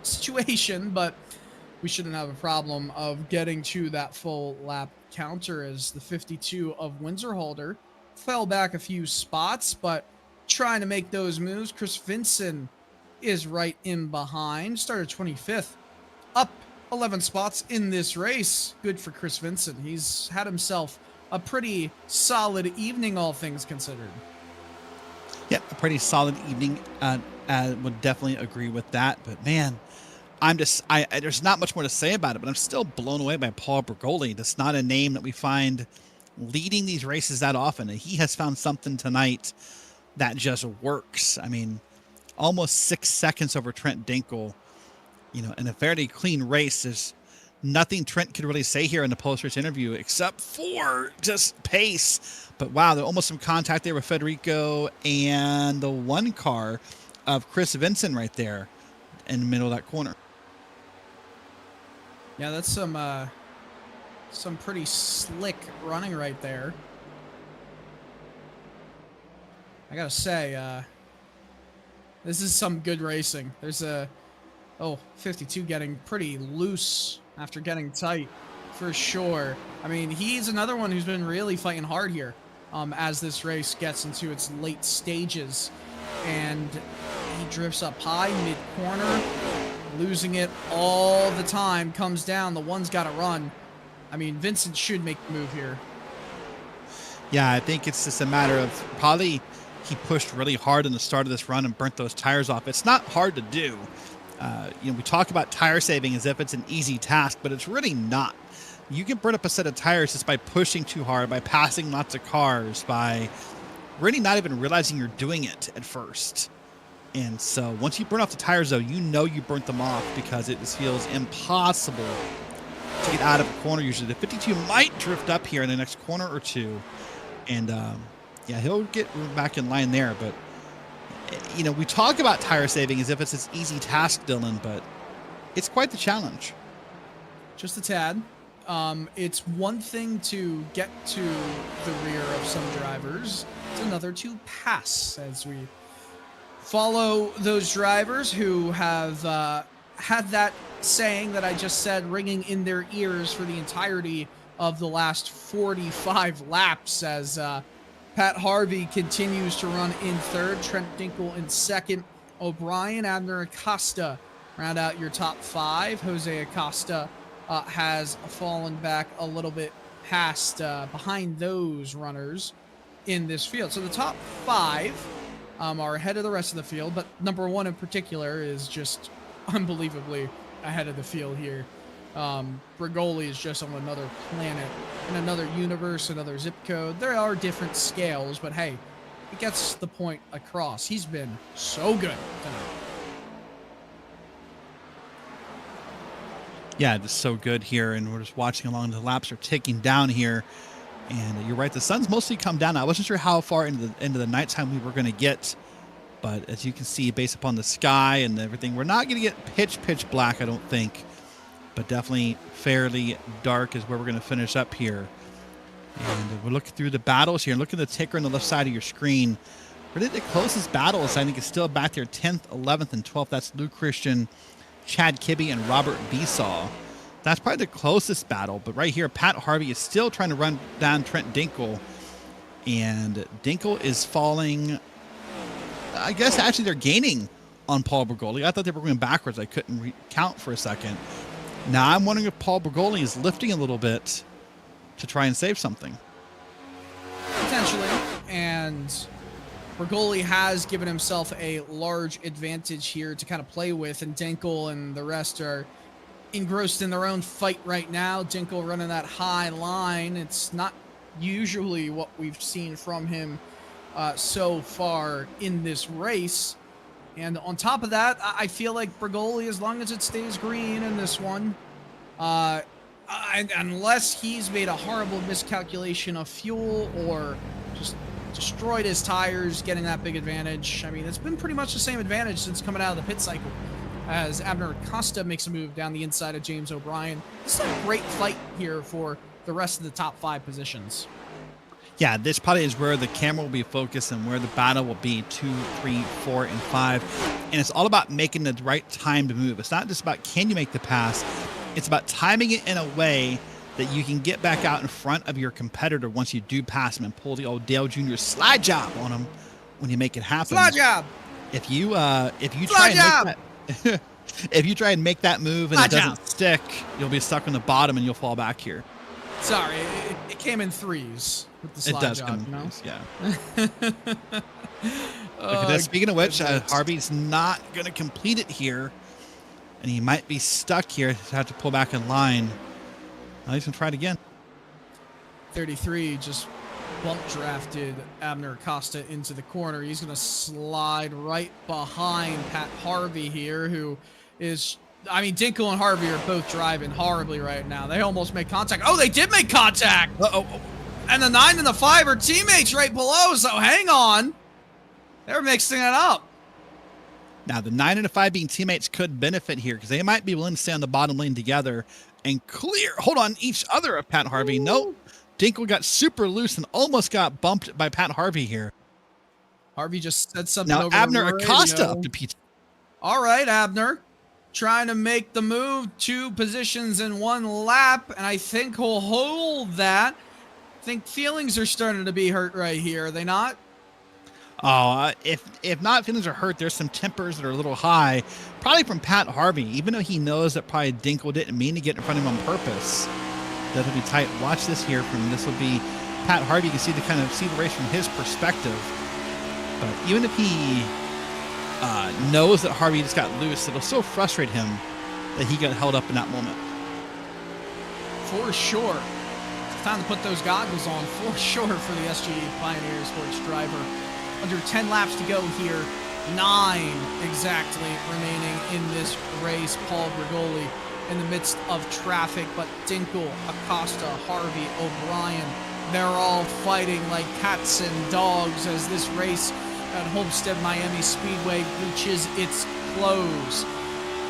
situation, but we shouldn't have a problem of getting to that full lap counter as the 52 of Windsor Holder fell back a few spots, but trying to make those moves. Chris Vinson is right in behind. Started 25th, up 11 spots in this race. Good for Chris Vinson. He's had himself a pretty solid evening, all things considered. Yeah, a pretty solid evening. I would definitely agree with that. But man, there's not much more to say about it, but I'm still blown away by Paul Bergoli. That's not a name that we find leading these races that often. And he has found something tonight that just works. I mean, almost 6 seconds over Trent Dinkel, you know, in a fairly clean race. There's nothing Trent could really say here in the post-race interview except for just pace. But wow, there's almost some contact there with Federico and the one car of Chris Vinson right there in the middle of that corner. Yeah, that's some pretty slick running right there. I gotta say, this is some good racing. There's 52 getting pretty loose after getting tight, for sure. I mean, he's another one who's been really fighting hard here as this race gets into its late stages. And he drifts up high, mid-corner, losing it all the time, comes down. The one's got to run. I mean, Vincent should make the move here. Yeah, I think it's just a matter of probably he pushed really hard in the start of this run and burnt those tires off. It's not hard to do. You know, we talk about tire saving as if it's an easy task, but it's really not. You can burn up a set of tires just by pushing too hard, by passing lots of cars, by really not even realizing you're doing it at first. And so once you burn off the tires, though, you know you burnt them off because it just feels impossible to get out of a corner usually. The 52 might drift up here in the next corner or two. And, yeah, he'll get back in line there, but you know, we talk about tire saving as if it's this easy task, Dylan, but it's quite the challenge. Just a tad. It's one thing to get to the rear of some drivers. It's another to pass as we follow those drivers who have had that saying that I just said ringing in their ears for the entirety of the last 45 laps as Pat Harvey continues to run in third, Trent Dinkel in second, O'Brien, Abner Acosta round out your top five. Jose Acosta has fallen back a little bit past behind those runners in this field. So the top five are ahead of the rest of the field, but number one in particular is just unbelievably ahead of the field here. Bergoli is just on another planet, in another universe, another zip code. There are different scales, but hey, it gets the point across. He's been so good tonight. Yeah, just so good here, and we're just watching along. The laps are ticking down here, and you're right. The sun's mostly come down. I wasn't sure how far into the nighttime we were going to get, but as you can see, based upon the sky and everything, we're not going to get pitch black, I don't think, but definitely fairly dark is where we're going to finish up here. And we're looking through the battles here, and look at the ticker on the left side of your screen. Really, the closest battles, I think, is still back there, 10th, 11th, and 12th. That's Lou Christian, Chad Kibbe, and Robert Besaw. That's probably the closest battle. But right here, Pat Harvey is still trying to run down Trent Dinkle. And Dinkle is falling. I guess actually they're gaining on Paul Bergoli. I thought they were going backwards. I couldn't count for a second. Now I'm wondering if Paul Bergoli is lifting a little bit to try and save something. Potentially. And Bergoli has given himself a large advantage here to kind of play with, and Dinkle and the rest are engrossed in their own fight right now. Dinkle running that high line. It's not usually what we've seen from him so far in this race. And on top of that, I feel like Bergoli, as long as it stays green in this one, unless he's made a horrible miscalculation of fuel or just destroyed his tires, getting that big advantage. I mean, it's been pretty much the same advantage since coming out of the pit cycle, as Abner Acosta makes a move down the inside of James O'Brien. This is a great fight here for the rest of the top 5 positions. Yeah, this probably is where the camera will be focused and where the battle will be 2, 3, 4, and 5. And it's all about making the right time to move. It's not just about can you make the pass. It's about timing it in a way that you can get back out in front of your competitor once you do pass him and pull the old Dale Jr. slide job on him when you make it happen. Slide job. If you try and make that, if you try and make that move and it doesn't stick, you'll be stuck on the bottom and you'll fall back here. Sorry, it came in threes with the slide job. It does job, come in threes, yeah. Look at this. Speaking of which, Harvey's not going to complete it here, and he might be stuck here to have to pull back in line. Now he's going to try it again. 33 just bump drafted Abner Acosta into the corner. He's going to slide right behind Pat Harvey here, who is... I mean, Dinkle and Harvey are both driving horribly right now. They almost made contact. Oh, they did make contact! Uh-oh. And the 9 and the 5 are teammates right below, so hang on. They're mixing it up. Now, the 9 and the 5 being teammates could benefit here because they might be willing to stay on the bottom lane together and hold on each other of Pat Harvey. Nope. Dinkle got super loose and almost got bumped by Pat Harvey here. Harvey just said something now, over Abner the Acosta radio. up to Pete. All right, Abner. Trying to make the move, 2 positions in 1 lap, and I think he'll hold that. I think feelings are starting to be hurt right here, are they not? Oh, if not feelings are hurt, there's some tempers that are a little high, probably from Pat Harvey, even though he knows that probably Dinkle didn't mean to get in front of him on purpose. That'll be tight. Watch this here this will be Pat Harvey. You can see the race from his perspective. But even if he knows that Harvey just got loose, it'll so frustrate him that he got held up in that moment. For sure. It's time to put those goggles on, for sure, for the SGE Pioneer Sports driver. Under 10 laps to go here. 9 exactly remaining in this race. Paul Bergoli in the midst of traffic, but Dinkle, Acosta, Harvey, O'Brien, they're all fighting like cats and dogs as this race at Homestead Miami Speedway reaches its close.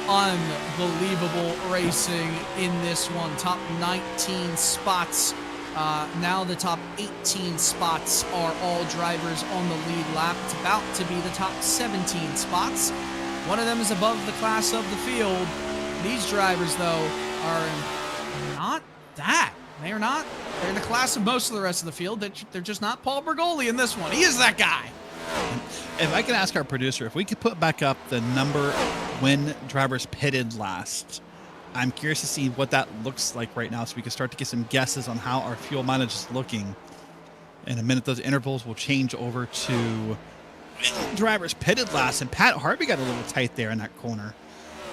Unbelievable racing in this one. Top 19 spots. Now the top 18 spots are all drivers on the lead lap. It's about to be the top 17 spots. One of them is above the class of the field. These drivers, though, are not that. They are not. They're in the class of most of the rest of the field. They're just not Paul Bergoli in this one. He is that guy. If I can ask our producer, if we could put back up the number when drivers pitted last, I'm curious to see what that looks like right now so we can start to get some guesses on how our fuel mileage is looking. In a minute, those intervals will change over to drivers pitted last, and Pat Harvey got a little tight there in that corner.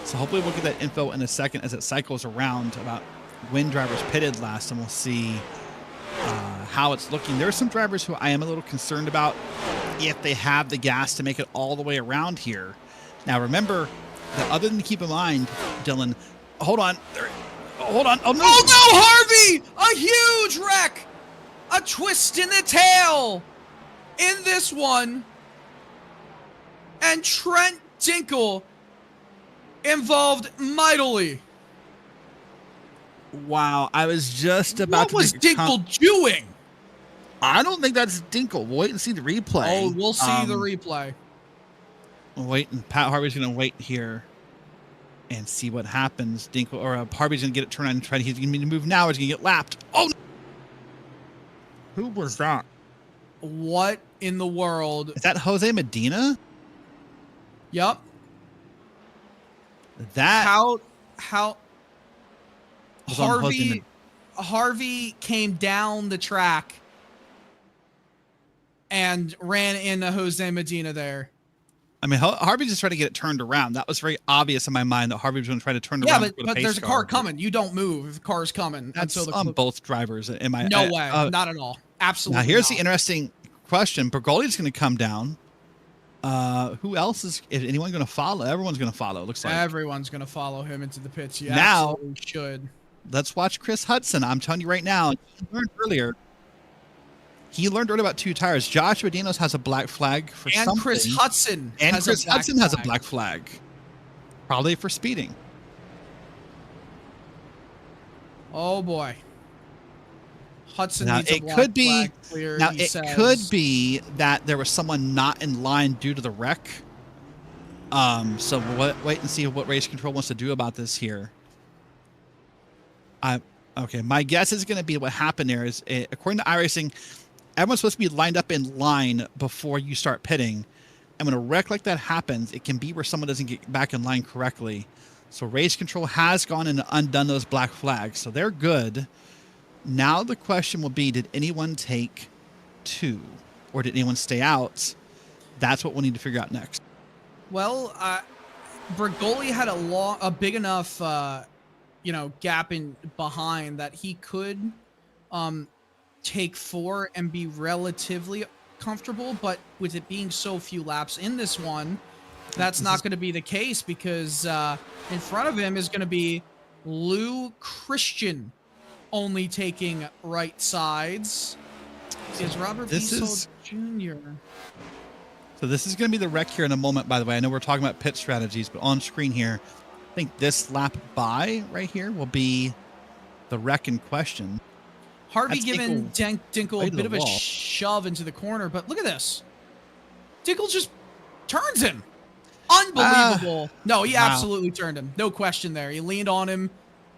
So hopefully we'll get that info in a second as it cycles around about when drivers pitted last, and we'll see how it's looking. There are some drivers who I am a little concerned about if they have the gas to make it all the way around here. Now remember, the other thing to keep in mind, Dylan, hold on, hold on. Oh, no. Oh no, Harvey! A huge wreck! A twist in the tail in this one. And Trent Dinkle involved mightily. Wow, I was just about What to was make a Dinkle doing? I don't think that's Dinkle. We'll wait and see the replay. Oh, we'll see the replay. We'll wait, and Pat Harvey's going to wait here and see what happens. Dinkle or Harvey's going to get it turned on and try. He's going to move now. He's going to get lapped. Oh, no. Who was that? What in the world? Is that Jose Medina? Yup. That How was on Jose Harvey came down the track and ran into Jose Medina there. I mean, Harvey just tried to get it turned around. That was very obvious in my mind that Harvey was going to try to turn it around. Yeah, but there's a car coming. You don't move if the car's coming. That's until on both drivers. No way. Not at all. Absolutely Now, here's not. the interesting question. Bergoli's going to come down. Who else is anyone going to follow? Everyone's going to follow, it looks like. Everyone's going to follow him into the pits. You Now, absolutely should. Let's watch Chris Hudson. I'm telling you right now, he learned earlier about 2 tires. Josh Medinos has a black flag for something. And Chris Hudson has a black flag. Probably for speeding. Oh, boy. Hudson Now, needs a it black could be flag clear, now he it says. could be that there was someone not in line due to the wreck. So we'll wait and see what race control wants to do about this here. Okay, my guess is going to be what happened there is, according to iRacing, everyone's supposed to be lined up in line before you start pitting. And when a wreck like that happens, it can be where someone doesn't get back in line correctly. So race control has gone and undone those black flags. So they're good. Now the question will be, did anyone take 2? Or did anyone stay out? That's what we'll need to figure out next. Well, Bergoli had a big enough gap in behind that he could take 4 and be relatively comfortable, but with it being so few laps in this one, that's not going to be the case because in front of him is going to be Lou Christian only taking right sides. Is Robert Bissell Jr. So this is going to be the wreck here in a moment, by the way. I know we're talking about pit strategies, but on screen here, I think this lap by right here will be the wreck in question. Harvey giving Dinkle a bit of a shove into the corner, but look at this. Dinkle just turns him. Unbelievable. No, he absolutely turned him. No question there. He leaned on him,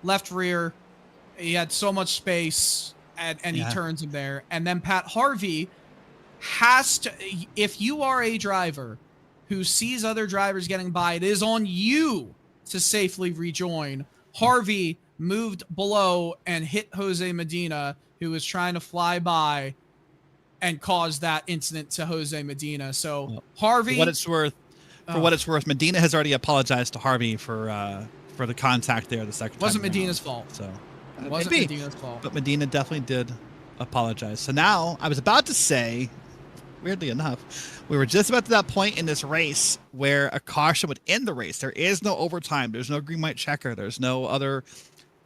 left rear. He had so much space, and he turns him there. And then Pat Harvey has to, if you are a driver who sees other drivers getting by, it is on you to safely rejoin. Harvey moved below and hit Jose Medina, who was trying to fly by, and caused that incident to Jose Medina. So Harvey, for what it's worth, Medina has already apologized to Harvey for the contact there the second time. Wasn't Medina's fault. So it wasn't Medina's fault. But Medina definitely did apologize. So now I was about to say, weirdly enough, we were just about to that point in this race where a caution would end the race. There is no overtime. There's no green white checker. There's no other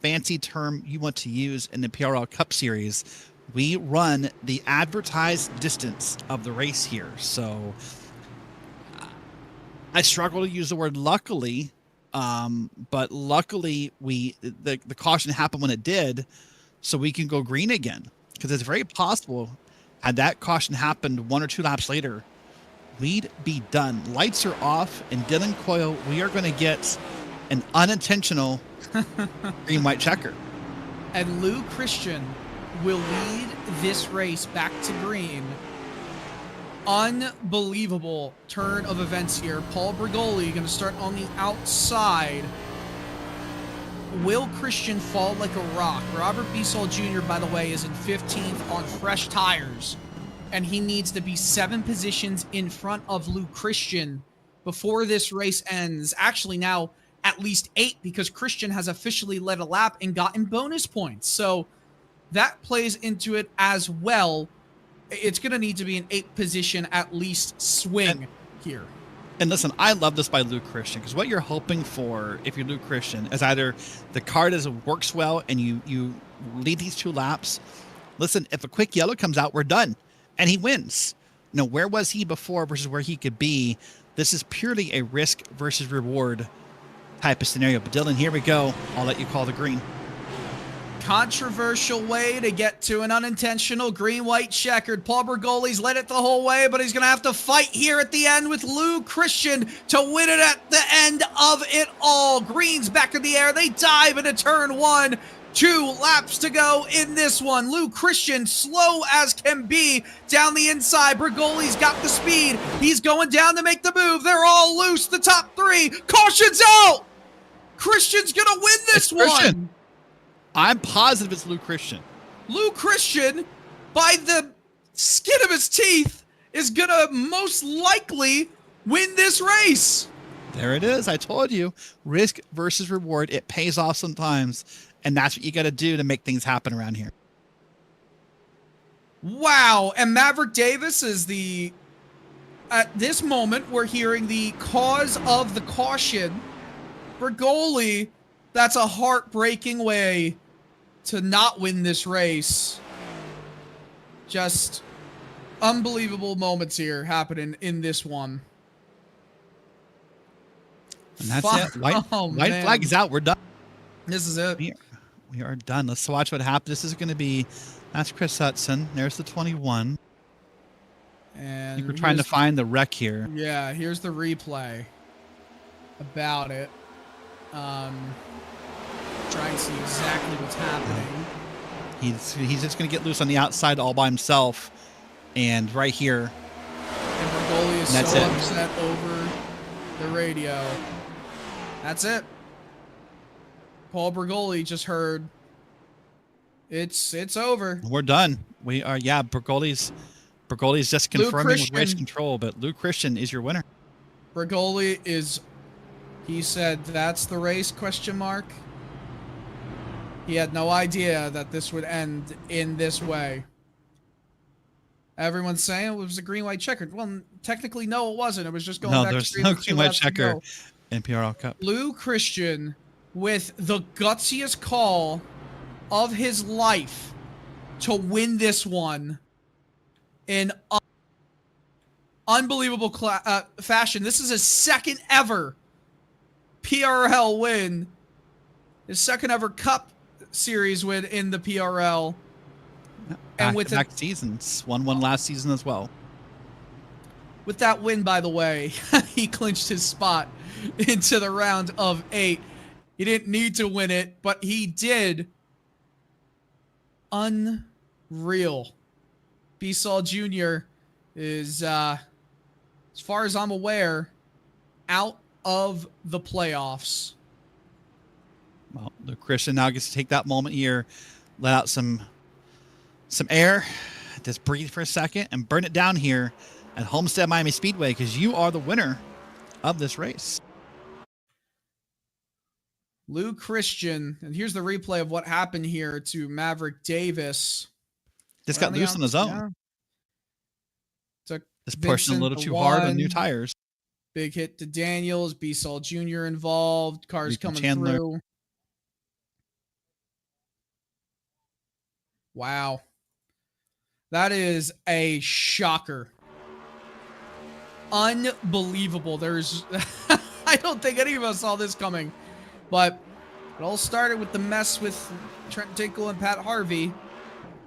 fancy term you want to use in the PRL Cup Series. We run the advertised distance of the race here. So I struggle to use the word luckily, but luckily the caution happened when it did, so we can go green again. Because it's very possible, had that caution happened 1 or 2 laps later, we'd be done. Lights are off, and Dylan Coyle, we are going to get an unintentional green white checker. And Lou Christian will lead this race back to green. Unbelievable turn of events here. Paul Bergoli going to start on the outside. Will Christian fall like a rock? Robert Bissell Jr., by the way, is in 15th on fresh tires, and he needs to be 7 positions in front of Lou Christian before this race ends. Actually, now at least 8, because Christian has officially led a lap and gotten bonus points. So that plays into it as well. It's going to need to be an 8th position at least swing here. And listen, I love this by Luke Christian, because what you're hoping for if you're Luke Christian is either the car works well and you lead these 2 laps. Listen, if a quick yellow comes out, we're done. And he wins. No, where was he before versus where he could be? This is purely a risk versus reward type of scenario. But Dylan, here we go. I'll let you call the green. Controversial way to get to an unintentional green-white checkered. Paul Bergoli's led it the whole way, but he's going to have to fight here at the end with Lou Christian to win it at the end of it all. Green's back in the air. They dive into turn 1. 2 laps to go in this one. Lou Christian, slow as can be, down the inside. Bergoli's got the speed. He's going down to make the move. They're all loose. The top 3. Caution's out! Christian's going to win this one. I'm positive it's Lou Christian. Lou Christian, by the skin of his teeth, is going to most likely win this race. There it is. I told you. Risk versus reward. It pays off sometimes. And that's what you got to do to make things happen around here. Wow. And Maverick Davis is at this moment, we're hearing the cause of the caution. Bergoli, that's a heartbreaking way to not win this race. Just unbelievable moments here happening in this one. And that's it. White flag is out. We're done. This is it. We are done. Let's watch what happens. This is going to be, that's Chris Hudson. There's the 21. And I think we're trying to find the wreck here. Yeah, here's the replay about it. Try and see exactly what's happening. He's just going to get loose on the outside all by himself. And right here. And Bergoli is so upset over the radio. That's it. Paul Bergoli just heard it's over. We're done. We are, yeah, Bergoli's just confirming with race control, but Lou Christian is your winner. Bergoli he said that's the race, ? He had no idea that this would end in this way. Everyone's saying it was a green-white checkered. Well, technically, no, it wasn't. It was just going back to there's no green-white checker in PRL Cup. Lou Christian, with the gutsiest call of his life to win this one in unbelievable fashion. This is his second ever PRL win. His second ever Cup Series win in the PRL. And with back seasons, won last season as well. With that win, by the way, he clinched his spot into the round of 8. He didn't need to win it, but he did. Unreal. Bissell Jr. is, as far as I'm aware, out of the playoffs. Well, Luke Christian now gets to take that moment here, let out some air, just breathe for a second, and burn it down here at Homestead Miami Speedway, because you are the winner of this race. Lou Christian, and here's the replay of what happened here to Maverick Davis. Just got loose on his own. Took just pushing a little too hard on new tires. Big hit to Daniels, Bissell Jr. involved, cars coming through. Wow. That is a shocker. Unbelievable. I don't think any of us saw this coming. But it all started with the mess with Trent Dinkle and Pat Harvey.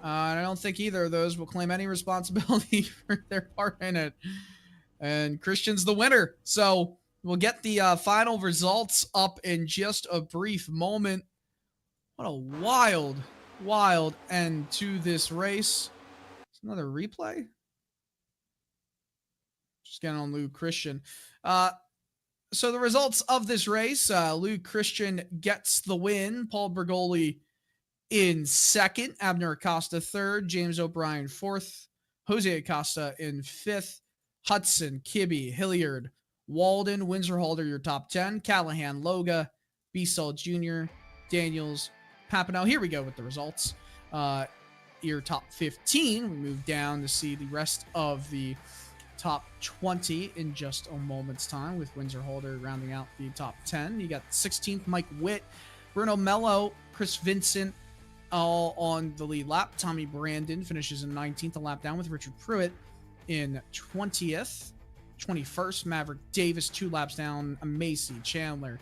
And I don't think either of those will claim any responsibility for their part in it. And Christian's the winner. So we'll get the final results up in just a brief moment. What a wild end to this race. It's another replay. Just getting on Lou Christian. So the results of this race, Lou Christian gets the win. Paul Bergoli in second. Abner Acosta third. James O'Brien fourth. Jose Acosta in fifth. Hudson, Kibbe, Hilliard, Walden, Windsor-Halder, your top 10. Callahan, Loga, Bissell Jr., Daniels, Papineau. Here we go with the results. Your top 15. We move down to see the rest of the top 20 in just a moment's time, with Windsor Holder rounding out the top 10. You got 16th Mike Witt, Bruno Mello, Chris Vincent all on the lead lap. Tommy Brandon finishes in 19th, a lap down, with Richard Pruitt in 20th. 21st, Maverick Davis 2 laps down. Macy, Chandler,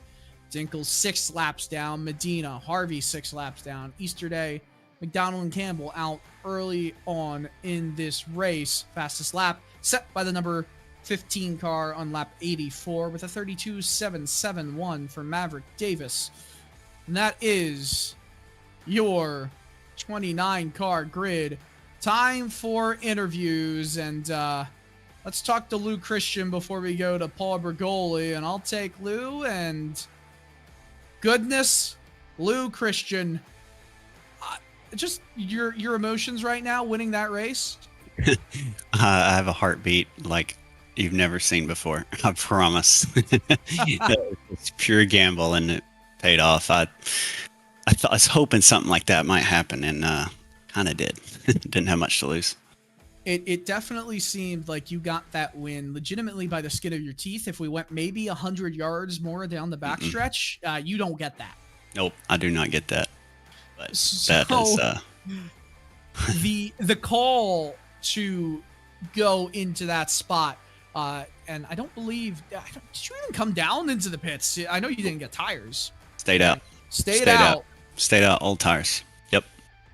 Dinkle 6 laps down. Medina, Harvey 6 laps down. Easterday, McDonald and Campbell out early on in this race. Fastest lap set by the number 15 car on lap 84 with a 32.771 for Maverick Davis. And that is your 29 car grid. Time for interviews, and let's talk to Lou Christian before we go to Paul Bergoli. And I'll take Lou, and goodness, Lou Christian, just your emotions right now winning that race. I have a heartbeat like you've never seen before. I promise. It's pure gamble, and it paid off. I was hoping something like that might happen, and kind of did. Didn't have much to lose. It definitely seemed like you got that win legitimately by the skin of your teeth. If we went maybe 100 yards more down the backstretch, you don't get that. Nope, I do not get that. But So, that is the call to go into that spot, and I don't believe did you even come down into the pits? I know you didn't get tires. stayed out. Stayed out. Stayed out. Old tires. Yep.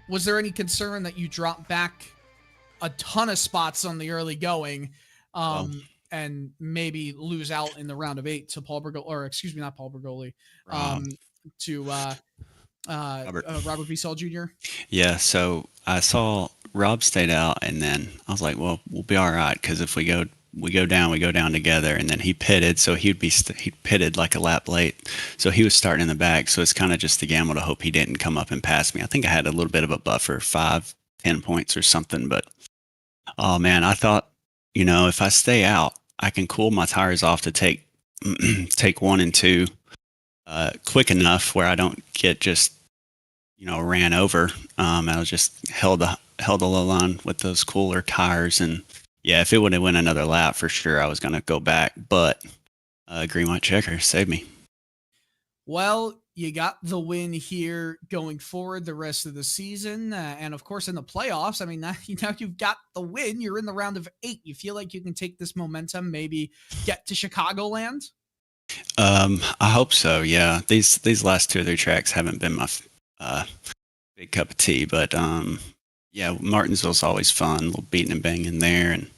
Was there any concern that you dropped back a ton of spots on the early going, and maybe lose out in the round of 8 to Paul Bergoli, or excuse me, not Paul Bergoli, to Robert Wiesel Jr.? Yeah. So I saw Rob stayed out, and then I was like, well, we'll be all right, because if we go down together. And then he pitted, so he pitted like a lap late, so he was starting in the back. So it's kind of just a gamble to hope he didn't come up and pass me. I think I had a little bit of a buffer, 5-10 points or something. But oh man, I thought, if I stay out, I can cool my tires off to take 1 and 2 quick enough where I don't get just ran over. I was just held the low line with those cooler tires. And yeah, if it would have went another lap, for sure I was going to go back, but green white checker saved me. Well, you got the win here going forward the rest of the season, and of course in the playoffs. I mean, now you've got the win. You're in the round of 8. You feel like you can take this momentum, maybe get to Chicagoland? I hope so. Yeah, these last 2 or 3 tracks haven't been my big cup of tea, but yeah, Martinsville's always fun. A little beating and banging there, and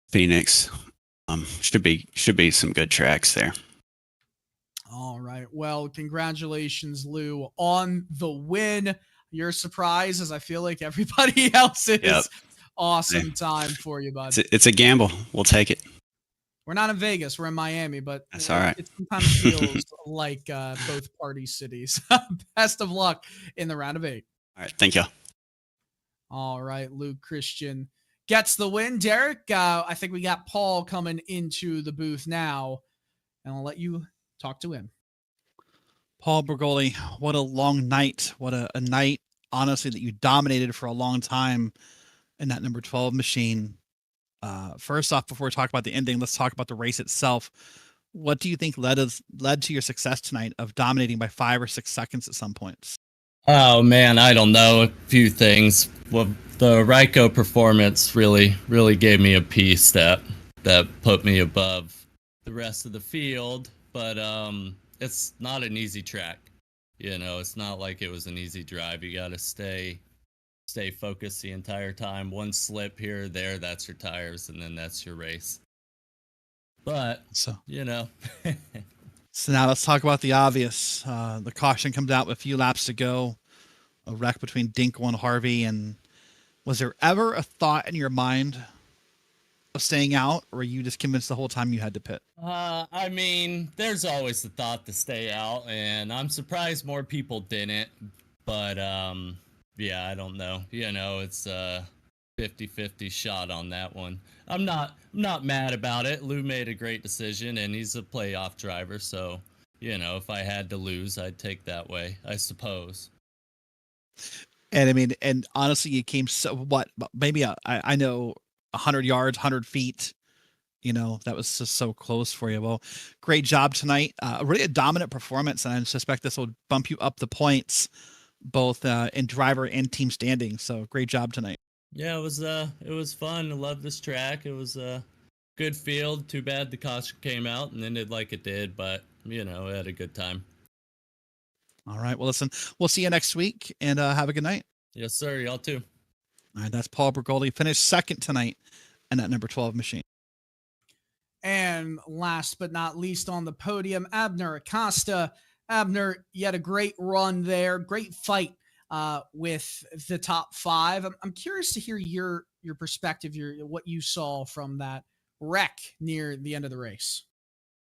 Phoenix should be some good tracks there. All right. Well, congratulations, Lou, on the win. You're surprised, as I feel like everybody else is. Yep. Awesome time for you, bud. It's a gamble. We'll take it. We're not in Vegas. We're in Miami, but that's all right. It sometimes feels like both party cities. Best of luck in the round of 8. All right. Thank you. All right. Luke Christian gets the win. Derek, I think we got Paul coming into the booth now, and I'll let you talk to him. Paul Bergoli, what a long night. What a night, honestly, that you dominated for a long time in that number 12 machine. First off, before we talk about the ending, let's talk about the race itself. What do you think led to your success tonight of dominating by 5 or 6 seconds at some points? Oh man, I don't know. A few things. Well, the Ryko performance really gave me a piece that put me above the rest of the field. But it's not an easy track. It's not like it was an easy drive. You got to stay focused the entire time. One slip here or there, that's your tires, and then that's your race. But So now let's talk about the obvious. The caution comes out with a few laps to go. A wreck between Dinkle and Harvey. And was there ever a thought in your mind of staying out, or were you just convinced the whole time you had to pit? I mean, there's always the thought to stay out, and I'm surprised more people didn't. But yeah, I don't know. It's a 50-50 shot on that one. I'm not mad about it. Lou made a great decision, and he's a playoff driver, so if I had to lose, I'd take that way, I suppose. And I mean, and honestly, you came maybe I know 100 yards, 100 feet That was just so close for you. Well, great job tonight. Really a dominant performance, and I suspect this will bump you up the points, both in driver and team standing. So great job tonight. Yeah, it was fun. I love this track. It was a good field. Too bad the caution came out and ended like it did, but we had a good time. All right. Well, listen, we'll see you next week, and have a good night. Yes, sir. Y'all too. All right. That's Paul Bergoli, finished second tonight in that number 12 machine. And last but not least on the podium, Abner Acosta. Abner, you had a great run there, great fight with the top five. I'm curious to hear your perspective, what you saw from that wreck near the end of the race.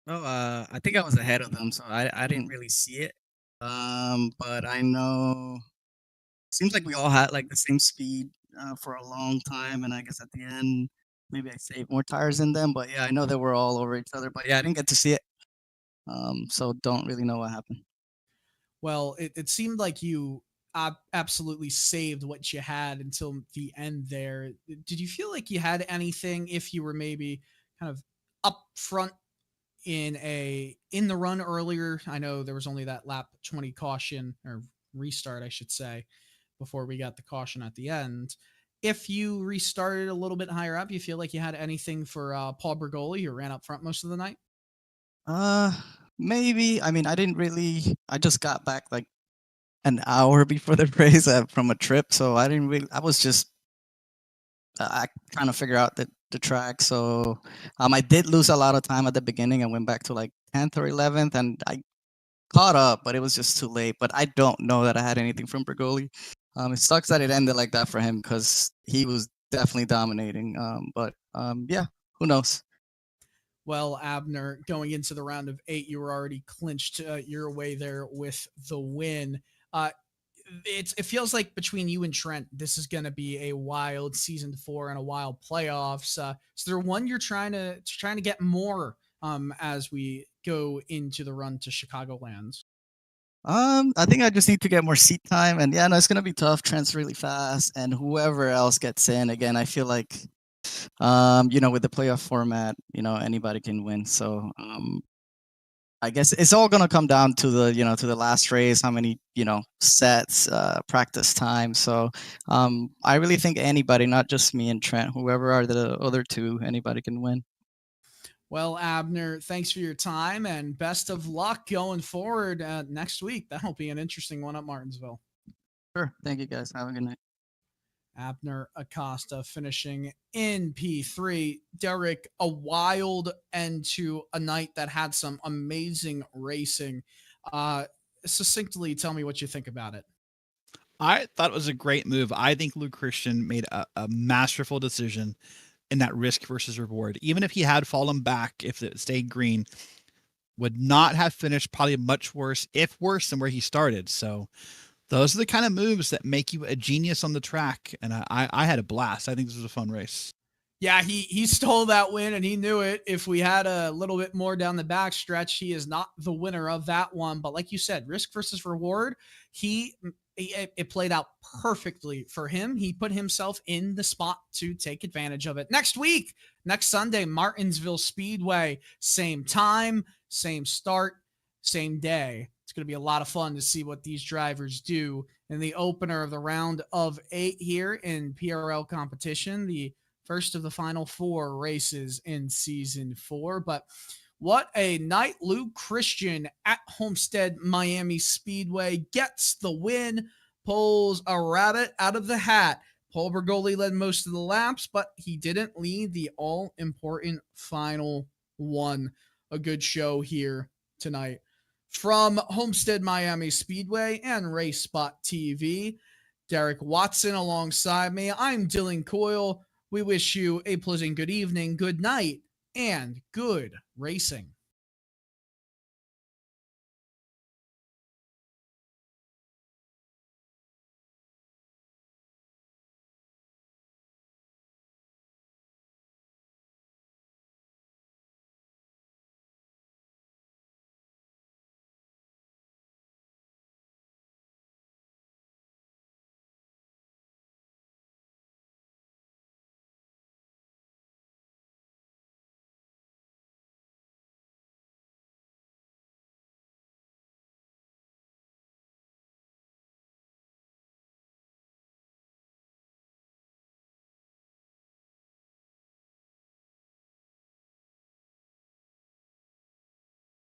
Oh, I think I was ahead of them, so I didn't really see it. But I know seems like we all had like the same speed for a long time, and I guess at the end maybe I saved more tires than them. But yeah, I know they were all over each other. But yeah, I didn't get to see it, so don't really know what happened. Well, it seemed like you absolutely saved what you had until the end there. Did you feel like you had anything if you were maybe kind of up front in the run earlier? I know there was only that lap 20 caution, or restart, I should say, before we got the caution at the end. If you restarted a little bit higher up, you feel like you had anything for Paul Bergoli, who ran up front most of the night? Maybe. I mean, I didn't really. I just got back like an hour before the race from a trip, so I didn't really. I was just trying to figure out the track. So I did lose a lot of time at the beginning. I went back to like 10th or 11th, and I caught up, but it was just too late. But I don't know that I had anything from Bergoli. It sucks that it ended like that for him because he was definitely dominating. But yeah, who knows? Well, Abner, going into the round of 8, you were already clinched your way there with the win. It feels like between you and Trent, this is going to be a wild season 4 and a wild playoffs. Is there one you're trying to get more as we go into the run to Chicagoland? I think I just need to get more seat time, and yeah, no, it's gonna be tough. Trent's really fast, and whoever else gets in, again, I feel like, with the playoff format, anybody can win. So, I guess it's all gonna come down to the last race, how many, sets, practice time. So, I really think anybody, not just me and Trent, whoever are the other two, anybody can win. Well, Abner, thanks for your time and best of luck going forward next week. That'll be an interesting one at Martinsville. Sure. Thank you, guys. Have a good night. Abner Acosta finishing in P3. Derek, a wild end to a night that had some amazing racing. Succinctly tell me what you think about it. I thought it was a great move. I think Luke Christian made a masterful decision in that risk versus reward. Even if he had fallen back, if it stayed green, would not have finished probably much worse, if worse than where he started. So those are the kind of moves that make you a genius on the track. And I had a blast. I think this was a fun race. Yeah, he stole that win and he knew it. If we had a little bit more down the back stretch, he is not the winner of that one. But like you said, risk versus reward, it played out perfectly for him. He put himself in the spot to take advantage of it. Next week, next Sunday, Martinsville Speedway, same time, same start, same day. It's going to be a lot of fun to see what these drivers do in the opener of the round of 8 here in PRL competition, the first of the final 4 races in season 4. But what a night. Luke Christian at Homestead Miami Speedway gets the win, pulls a rabbit out of the hat. Paul Bergoli led most of the laps, but he didn't lead the all-important final one. A good show here tonight. From Homestead Miami Speedway and RaceSpotTV, Derek Watson alongside me. I'm Dylan Coyle. We wish you a pleasant good evening, good night, and good racing.